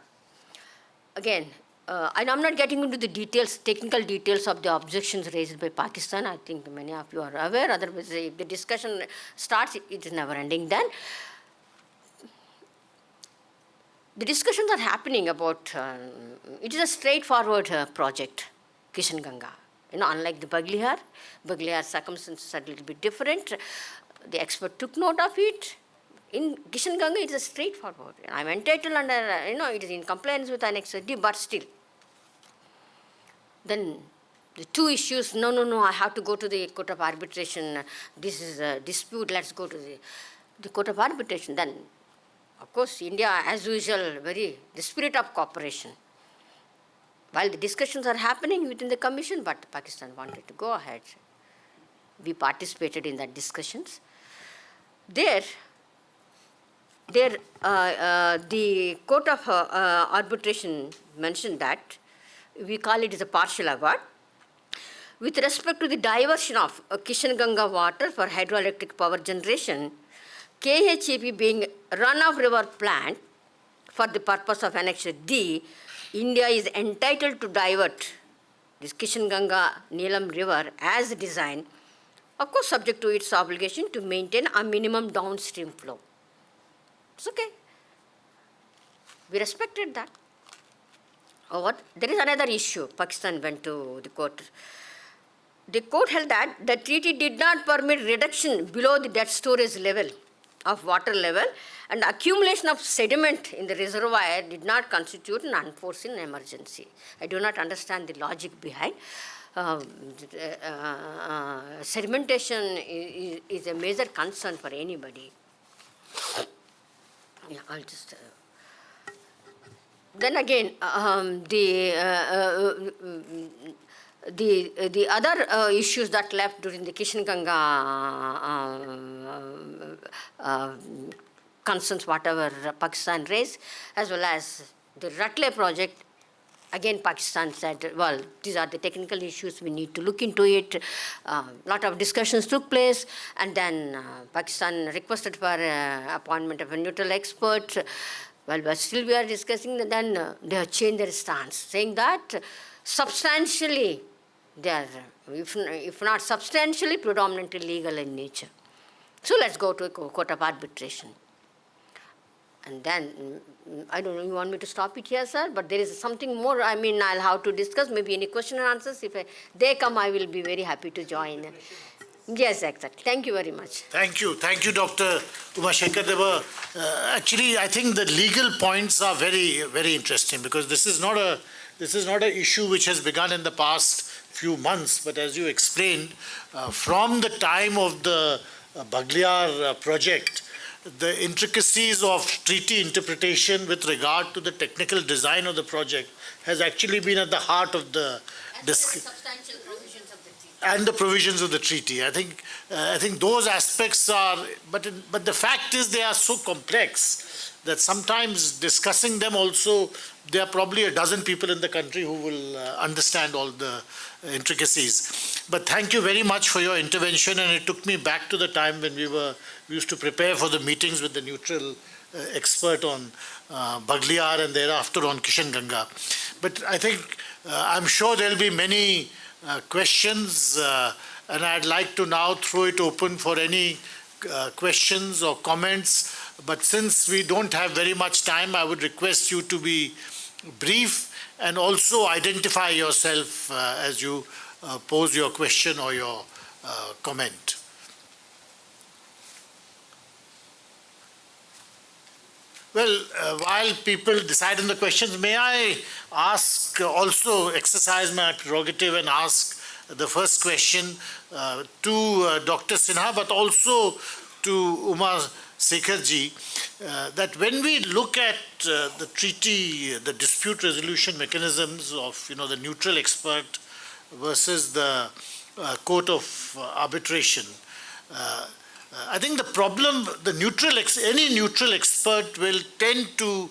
Again, and I'm not getting into the details, technical details of the objections raised by Pakistan. I think many of you are aware. Otherwise, if the discussion starts, it is never ending. Then the discussions are happening about, it is a straightforward project, Kishan Ganga. Unlike the Baglihar circumstances are a little bit different. The expert took note of it. In Kishan Ganga, it is a straightforward. I'm entitled under, it is in compliance with Annex D, but still. Then the two issues, no, I have to go to the court of arbitration, this is a dispute, let's go to the court of arbitration. Then, of course, India, as usual, the spirit of cooperation. While the discussions are happening within the commission, but Pakistan wanted to go ahead. We participated in that discussions. There, the court of arbitration mentioned that we call it as a partial award. With respect to the diversion of Kishan Ganga water for hydroelectric power generation, KHAP being a run-off river plant for the purpose of Annex D, India is entitled to divert this Kishan Ganga Neelam river as designed, of course subject to its obligation to maintain a minimum downstream flow. It's okay. We respected that. There is another issue. Pakistan went to the court. The court held that the treaty did not permit reduction below the debt storage level of water level, and accumulation of sediment in the reservoir did not constitute an unforeseen emergency. I do not understand the logic behind. Sedimentation is a major concern for anybody. Yeah, I'll just. Then again, the other issues that left during the Kishan Ganga concerns, whatever Pakistan raised, as well as the Ratle project, again Pakistan said, well, these are the technical issues, we need to look into it. Lot of discussions took place, and then Pakistan requested for appointment of a neutral expert. Well, but still we are discussing, then they have changed their stance, saying that substantially they are, if not substantially, predominantly legal in nature. So let's go to a court of arbitration. And then, I don't know, you want me to stop it here, sir? But there is something more, I mean, I'll have to discuss, maybe any question and answers. If they come, I will be very happy to join. Yes, exactly. Thank you very much. Thank you, Dr. Sekhar. Actually, I think the legal points are very, very interesting, because this is not an issue which has begun in the past few months, but as you explained, from the time of the Bagliar project, the intricacies of treaty interpretation with regard to the technical design of the project has actually been at the heart of the Substantial provisions of the treaty. And the provisions of the treaty. I think those aspects are, but the fact is they are so complex that sometimes discussing them also, there are probably a dozen people in the country who will understand all the intricacies. But thank you very much for your intervention, and it took me back to the time when we used to prepare for the meetings with the neutral expert on Bagliar and thereafter on Kishan Ganga. But I think, I'm sure there will be many questions, and I'd like to now throw it open for any questions or comments. But since we don't have very much time, I would request you to be brief and also identify yourself as you pose your question or your comment. Well, while people decide on the questions, may I ask, also exercise my prerogative and ask the first question to Dr. Sinha, but also to Umar Sekhar ji, that when we look at the treaty, the dispute resolution mechanisms of, the neutral expert versus the court of arbitration, I think the problem, any neutral expert will tend to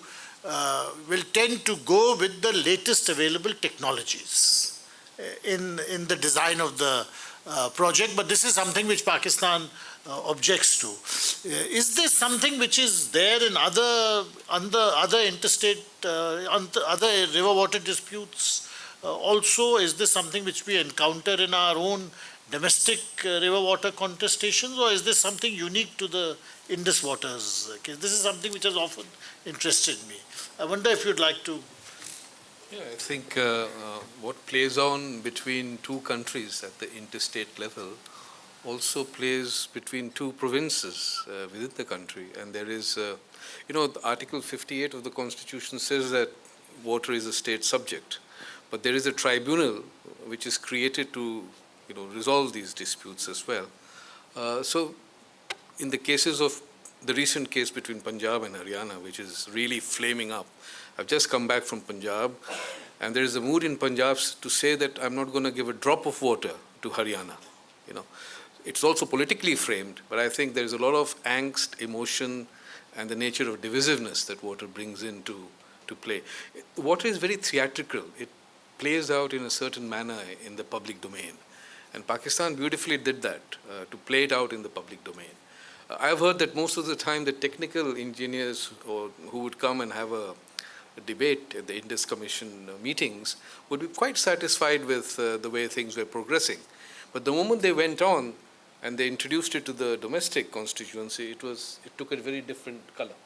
go with the latest available technologies in the design of the project. But this is something which Pakistan objects to. Is this something which is there in other interstate, other river water disputes? Also, is this something which we encounter in our own domestic river water contestations, or is this something unique to the Indus waters? Okay, this is something which has often interested me. I wonder if you'd like to. Yeah, I think what plays on between two countries at the interstate level also plays between two provinces within the country. And there is, Article 58 of the Constitution says that water is a state subject. but there is a tribunal which is created to, resolve these disputes as well. So, in the cases of the recent case between Punjab and Haryana, which is really flaming up, I've just come back from Punjab, and there is a mood in Punjab to say that I'm not going to give a drop of water to Haryana. It's also politically framed, but I think there's a lot of angst, emotion, and the nature of divisiveness that water brings into play. Water is very theatrical. It plays out in a certain manner in the public domain. And Pakistan beautifully did that, to play it out in the public domain. I've heard that most of the time the technical engineers who would come and have a debate at the Indus Commission meetings would be quite satisfied with the way things were progressing. But the moment they went on and they introduced it to the domestic constituency, it took a very different color.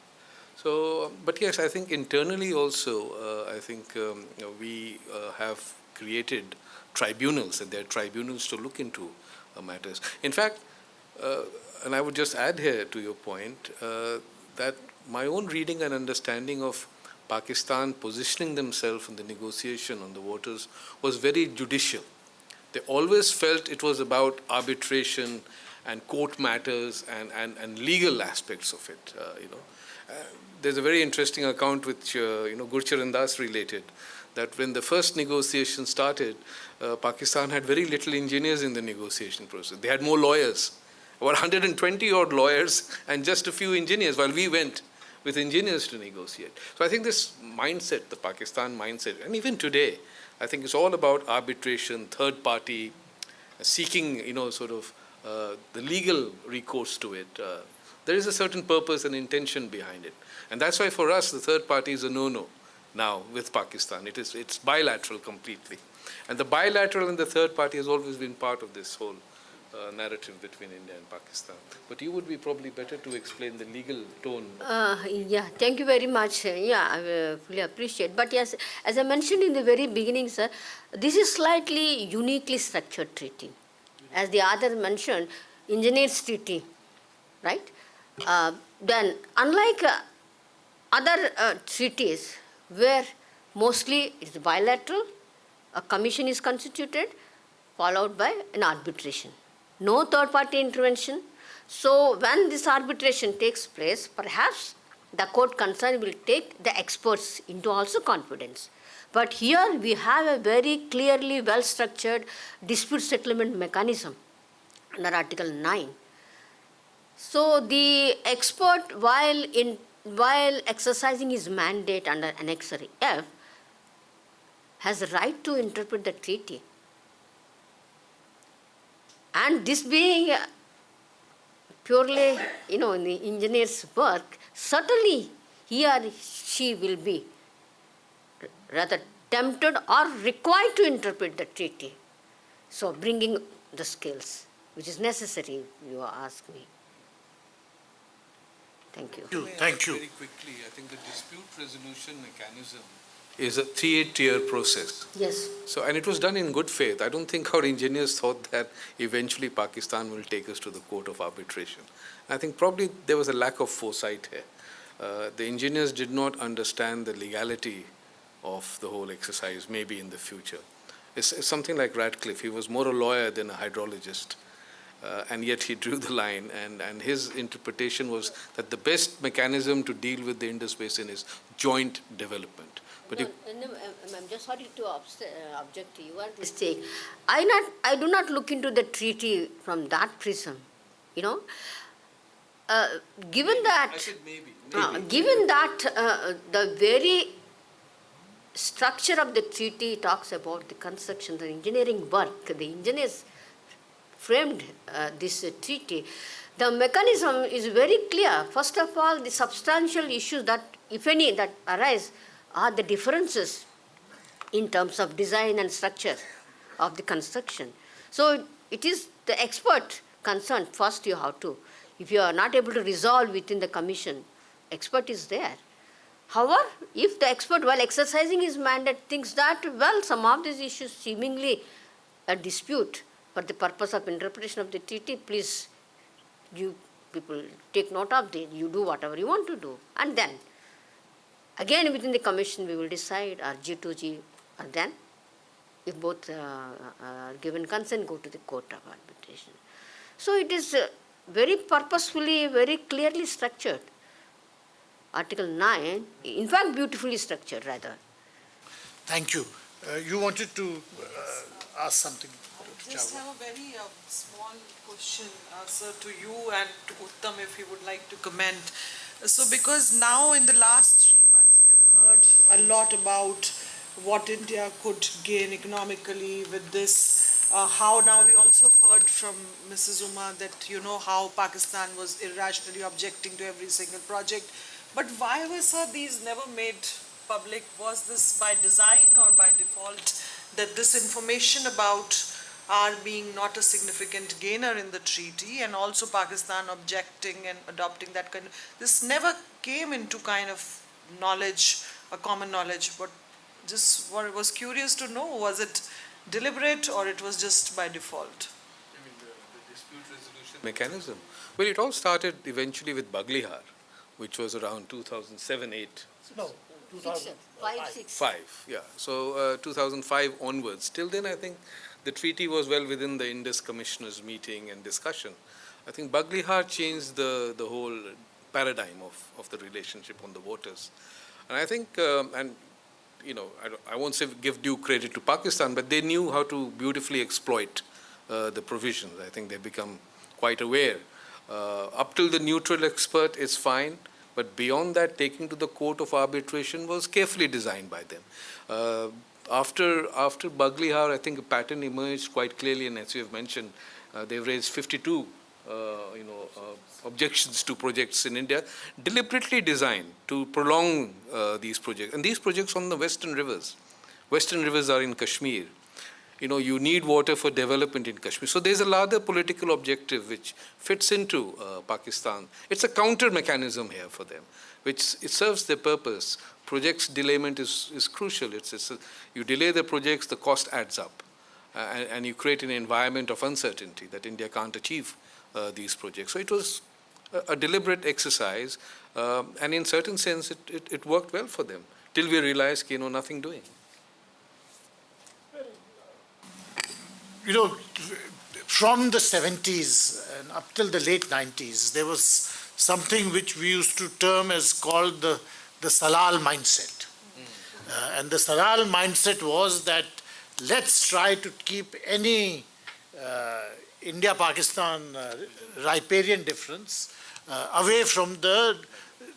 So, but yes, I think internally also, I think we have created tribunals, and there are tribunals to look into matters. In fact, and I would just add here to your point, that my own reading and understanding of Pakistan positioning themselves in the negotiation on the waters was very judicial. They always felt it was about arbitration and court matters and legal aspects of it. There's a very interesting account which Gurcharan Das related, that when the first negotiation started, Pakistan had very little engineers in the negotiation process. They had more lawyers, about 120 odd lawyers and just a few engineers, while we went with engineers to negotiate. So I think this mindset, the Pakistan mindset, and even today, I think it's all about arbitration, third party, seeking, the legal recourse to it. There is a certain purpose and intention behind it. And that's why for us, the third party is a no-no now with Pakistan. It's bilateral completely. And the bilateral and the third party has always been part of this whole narrative between India and Pakistan. But you would be probably better to explain the legal tone. Yeah, thank you very much. I fully appreciate. But yes, as I mentioned in the very beginning, sir, this is slightly uniquely structured treaty. As the other mentioned, engineers treaty, right? Then, unlike other treaties where mostly it's bilateral, a commission is constituted, followed by an arbitration. No third-party intervention. So when this arbitration takes place, perhaps the court concerned will take the experts into also confidence. But here we have a very clearly well-structured dispute settlement mechanism under Article 9. So the expert, while exercising his mandate under Annexure F, has the right to interpret the treaty. And this being purely, in the engineer's work, certainly he or she will be rather tempted or required to interpret the treaty. So bringing the skills, which is necessary, you ask me. Thank you. Thank you. Very quickly, I think the dispute resolution mechanism is a 3-tier process. Yes. So, and it was done in good faith. I don't think our engineers thought that eventually Pakistan will take us to the court of arbitration. I think probably there was a lack of foresight here. The engineers did not understand the legality of the whole exercise, maybe in the future. It's something like Radcliffe. He was more a lawyer than a hydrologist. And yet he drew the line, and his interpretation was that the best mechanism to deal with the Indus Basin is joint development. But I'm just sorry to object to you at this stage. I do not look into the treaty from that prism. Given that, I said maybe. Given that the very structure of the treaty talks about the construction, the engineering work, the engineers framed this treaty, the mechanism is very clear. First of all, the substantial issues that, if any, that arise are the differences in terms of design and structure of the construction. So it is the expert concerned. First you have to, if you are not able to resolve within the commission, expert is there. However, if the expert, while exercising his mandate, thinks that, well, some of these issues seemingly a dispute for the purpose of interpretation of the treaty, please, you people take note of it, you do whatever you want to do. And then, again within the commission we will decide, or G2G, or then if both are given consent, go to the court of arbitration. So it is very purposefully, very clearly structured. Article 9, in fact, beautifully structured rather. Thank you. You wanted to ask something. Just have a very small question, sir, to you and to Uttam, if you would like to comment. So, because now in the last 3 months we have heard a lot about what India could gain economically with this. How now we also heard from Mrs. Uma that you know how Pakistan was irrationally objecting to every single project. But why were, sir, these never made public? Was this by design or by default that this information about our being not a significant gainer in the treaty and also Pakistan objecting and adopting that kind of, this never came into kind of knowledge, a common knowledge, but just was curious to know, was it deliberate or it was just by default? I mean, the dispute resolution mechanism. Well, it all started eventually with Baglihar, which was around 2007-8. No, 5, yeah. So 2005 onwards. Till then, I think the treaty was well within the Indus Commissioners' meeting and discussion. I think Baglihar changed the whole paradigm of the relationship on the waters. And I think, and you know, I won't say give due credit to Pakistan, but they knew how to beautifully exploit the provisions. I think they've become quite aware. Up till the neutral expert, it's fine. But beyond that, taking to the court of arbitration was carefully designed by them. After Baglihar, I think a pattern emerged quite clearly, and as you have mentioned, they've raised 52, objections to projects in India, deliberately designed to prolong these projects. And these projects on the western rivers. Western rivers are in Kashmir. You know, you need water for development in Kashmir. So there's a larger political objective which fits into Pakistan. It's a counter mechanism here for them, which it serves their purpose. Projects delayment is crucial. You delay the projects, the cost adds up. And you create an environment of uncertainty that India can't achieve these projects. So it was a deliberate exercise. And in certain sense, it worked well for them, till we realized, nothing doing. You know, from the 70s and up till the late 90s, there was something which we used to term as called the Salal mindset. And the Salal mindset was that let's try to keep any India-Pakistan riparian difference away from the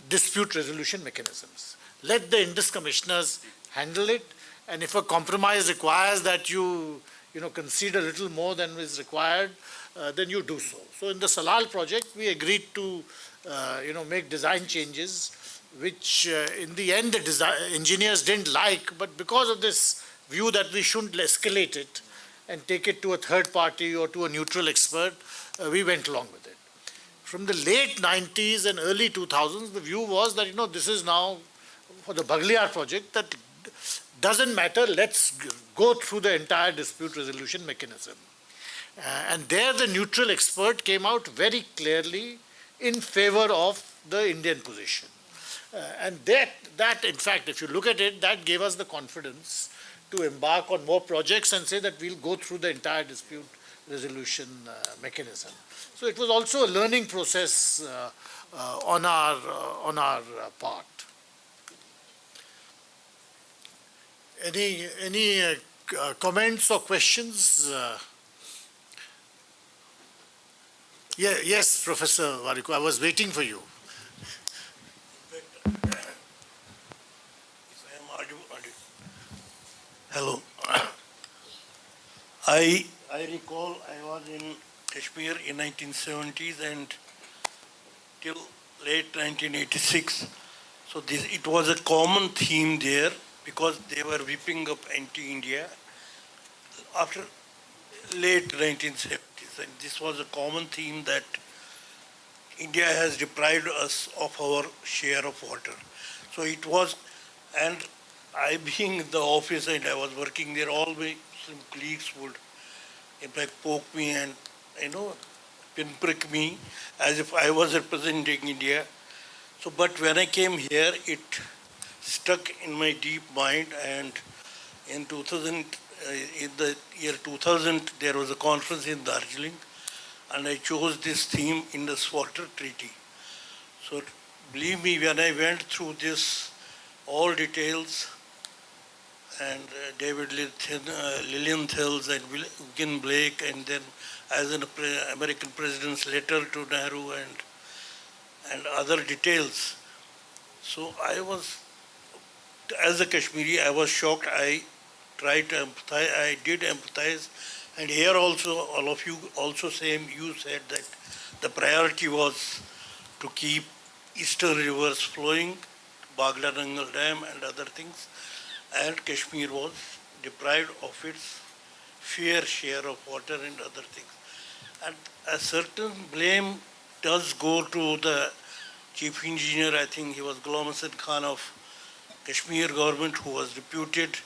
dispute resolution mechanisms. Let the Indus commissioners handle it, and if a compromise requires that you concede a little more than is required, then you do so. So in the Salal project, we agreed to, make design changes, which in the end the engineers didn't like, but because of this view that we shouldn't escalate it and take it to a third party or to a neutral expert, we went along with it. From the late 90s and early 2000s, the view was that, this is now for the Baglihar project, that doesn't matter, let's go through the entire dispute resolution mechanism. And there the neutral expert came out very clearly in favor of the Indian position. And that, in fact, if you look at it, that gave us the confidence to embark on more projects and say that we'll go through the entire dispute resolution mechanism. So it was also a learning process on our part. Any comments or questions? Yes, Professor Parrikar, I was waiting for you. Hello. I recall I was in Kashmir in 1970s and till late 1986. So it was a common theme there, because they were whipping up anti-India after late 1970s. And this was a common theme that India has deprived us of our share of water. So it was, and I being in the office and I was working there, all my some colleagues would in fact poke me and, pinprick me as if I was representing India. So, but when I came here, it stuck in my deep mind, and in 2000 in the year 2000, there was a conference in Darjeeling, and I chose this theme, Indus Water Treaty. So believe me, when I went through this, all details, and David Lilienthal's and Wilkin Blake, and then as an American president's letter to Nehru and other details. So I was, as a Kashmiri, I was shocked. I tried to empathize, I did empathize, and here also, all of you also same, you said that the priority was to keep eastern rivers flowing, Bagla Nangal Dam and other things, and Kashmir was deprived of its fair share of water and other things. And a certain blame does go to the chief engineer, I think he was Ghulam Hasan Khan of Kashmir government, who was deputed.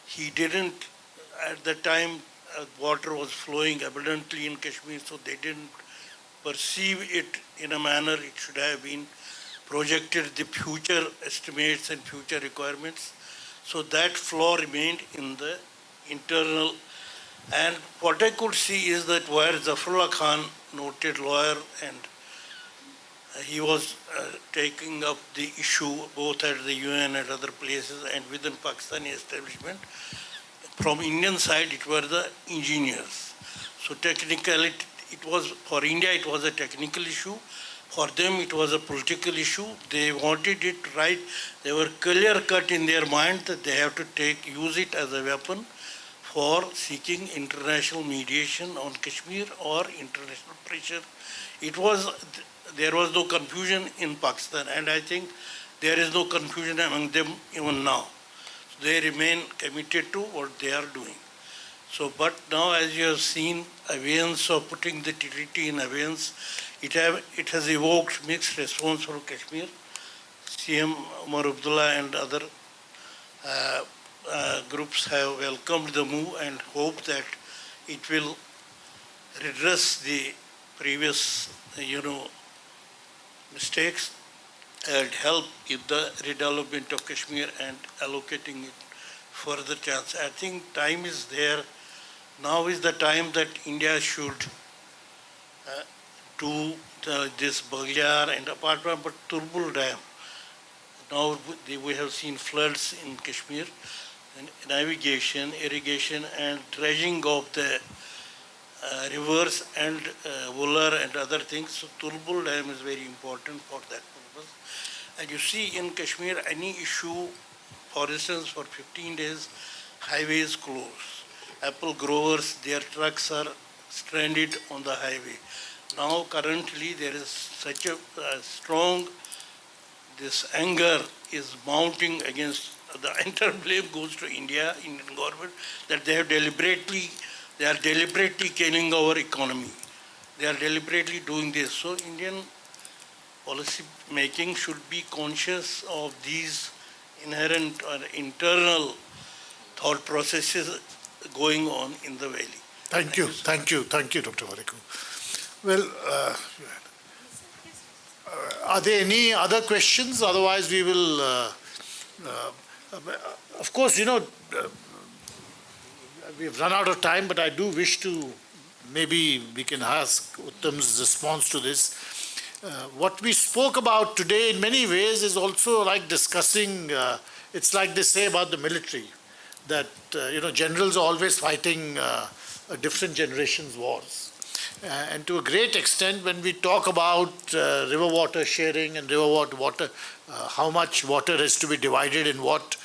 He didn't, at the time, water was flowing abundantly in Kashmir, so they didn't perceive it in a manner it should have been, projected the future estimates and future requirements. So that flaw remained in the internal. And what I could see is that where Zafarullah Khan, noted lawyer, and he was taking up the issue both at the UN and other places and within Pakistani establishment. From Indian side, it were the engineers. So technically, it was, for India, it was a technical issue. For them, it was a political issue. They wanted it right. They were clear cut in their mind that they have to use it as a weapon for seeking international mediation on Kashmir or international pressure. There was no confusion in Pakistan, and I think there is no confusion among them even now. So they remain committed to what they are doing. So, but now, as you have seen, abeyance of putting the treaty in abeyance, it has evoked mixed response from Kashmir. CM Umar Abdullah and other groups have welcomed the move and hope that it will redress the previous, mistakes and help in the redevelopment of Kashmir and allocating it further chance. I think time is there. Now is the time that India should do this Bagyar and apart from Turbul Dam. Now we have seen floods in Kashmir, and navigation, irrigation and dredging of the rivers and Wular and other things. So Turbul Dam is very important for that purpose. And you see in Kashmir, any issue, for instance, for 15 days, highways closed. Apple growers, their trucks are stranded on the highway. Now currently there is such a strong, this anger is mounting against, the entire blame goes to Indian government, that they are deliberately killing our economy. They are deliberately doing this. So Indian policy making should be conscious of these inherent or internal thought processes going on in the valley. Thank you, Dr. Parrikar. Well, are there any other questions? Otherwise, we will, of course, we've run out of time, but I do wish to, maybe we can ask Uttam's response to this. What we spoke about today in many ways is also like discussing, it's like they say about the military, that, generals are always fighting a different generation's wars. And to a great extent, when we talk about river water sharing and river water, how much water is to be divided in what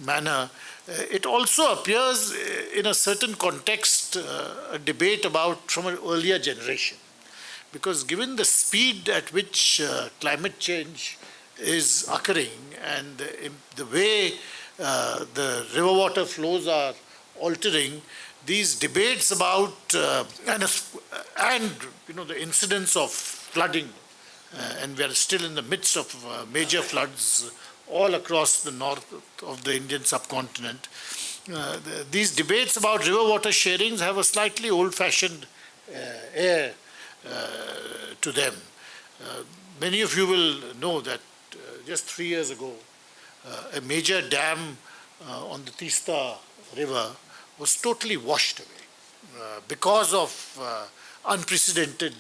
manner, it also appears in a certain context, a debate about from an earlier generation. Because given the speed at which climate change is occurring and the way the river water flows are altering, these debates about and the incidence of flooding, and we are still in the midst of major floods all across the north of the Indian subcontinent. These debates about river water sharings have a slightly old-fashioned air to them. Many of you will know that just 3 years ago, a major dam on the Tista River was totally washed away because of unprecedented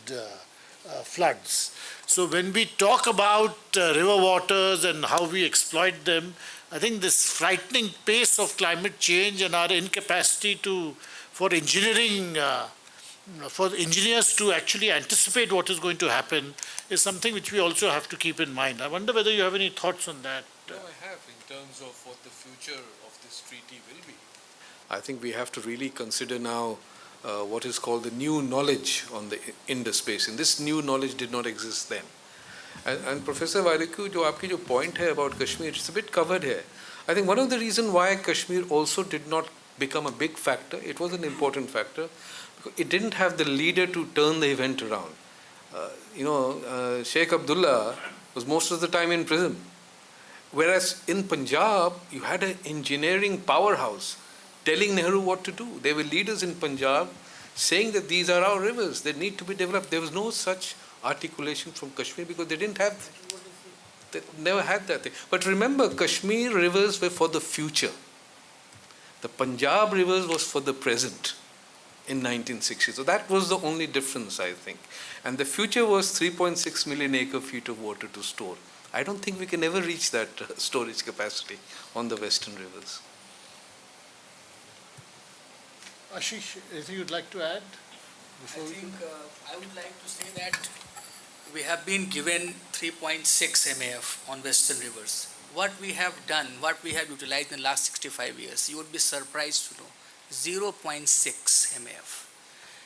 floods. So when we talk about river waters and how we exploit them, I think this frightening pace of climate change and our incapacity for engineers to actually anticipate what is going to happen is something which we also have to keep in mind. I wonder whether you have any thoughts on that. No, I have, in terms of what the future of this treaty will be. I think we have to really consider now what is called the new knowledge on the Indus Basin. This new knowledge did not exist then. And Professor Vairiku, जो आपकी जो point है about Kashmir, it's a bit covered here. I think one of the reasons why Kashmir also did not become a big factor, it was an important factor, because it didn't have the leader to turn the event around. Sheikh Abdullah was most of the time in prison. Whereas in Punjab, you had an engineering powerhouse telling Nehru what to do. There were leaders in Punjab saying that these are our rivers, they need to be developed. There was no such articulation from Kashmir because they never had that thing. But remember, Kashmir rivers were for the future. The Punjab rivers was for the present in 1960. So that was the only difference, I think. And the future was 3.6 million acre-feet of water to store. I don't think we can ever reach that storage capacity on the western rivers. Ashish, anything you'd like to add? I would like to say that we have been given 3.6 MAF on western rivers. What we have done, what we have utilized in the last 65 years, you would be surprised to know, 0.6 MAF.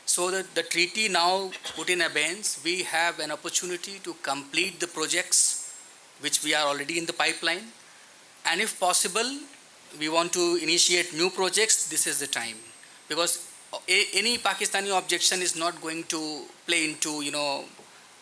So the treaty now put in abeyance, we have an opportunity to complete the projects which we are already in the pipeline. And if possible, we want to initiate new projects, this is the time. Because any Pakistani objection is not going to play into,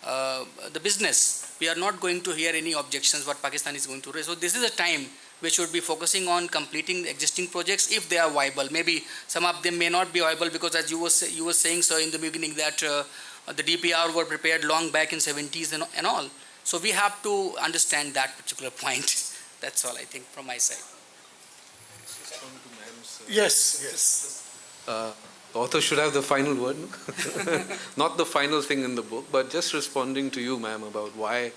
the business. We are not going to hear any objections what Pakistan is going to raise. So this is a time we should be focusing on completing the existing projects if they are viable. Maybe some of them may not be viable because as you were saying, sir, in the beginning that the DPR were prepared long back in 70s and all. So we have to understand that particular point. That's all I think from my side. Yes. The author should have the final word. Not the final thing in the book, but just responding to you, ma'am, about why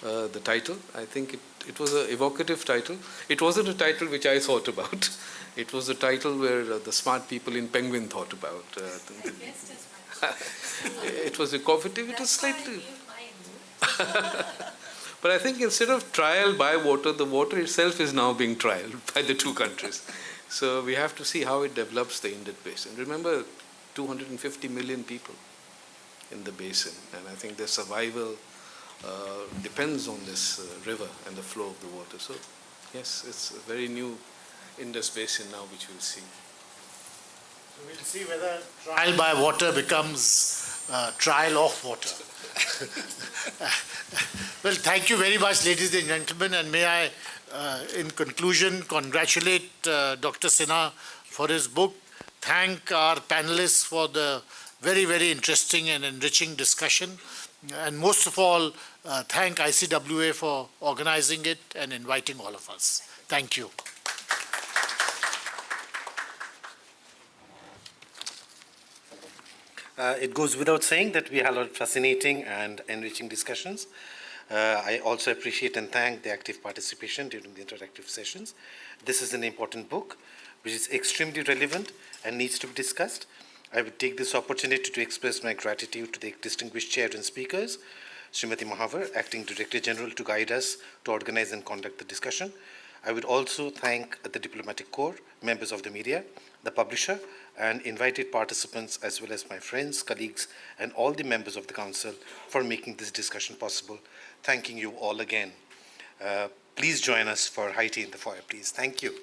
the title. I think it was an evocative title. It wasn't a title which I thought about. It was a title where the smart people in Penguin thought about. It was evocative. It was slightly... But I think instead of trial by water, the water itself is now being trialed by the two countries. So we have to see how it develops the Indus Basin. Remember, 250 million people in the basin, and I think their survival depends on this river and the flow of the water. So, yes, it's a very new Indus Basin now, which we'll see. So we'll see whether trial by water becomes trial of water. Well, thank you very much, ladies and gentlemen, and may I, in conclusion, congratulate Dr. Sinha for his book, thank our panelists for the very, very interesting and enriching discussion, and most of all, thank ICWA for organizing it and inviting all of us. Thank you. It goes without saying that we had a lot of fascinating and enriching discussions. I also appreciate and thank the active participation during the interactive sessions. This is an important book which is extremely relevant and needs to be discussed. I would take this opportunity to express my gratitude to the distinguished chair and speakers, Srimati Mahawar, Acting Director General, to guide us to organize and conduct the discussion. I would also thank the Diplomatic Corps, members of the media, the publisher, and invited participants, as well as my friends, colleagues, and all the members of the Council for making this discussion possible. Thanking you all again. Please join us for high tea in the foyer, please. Thank you.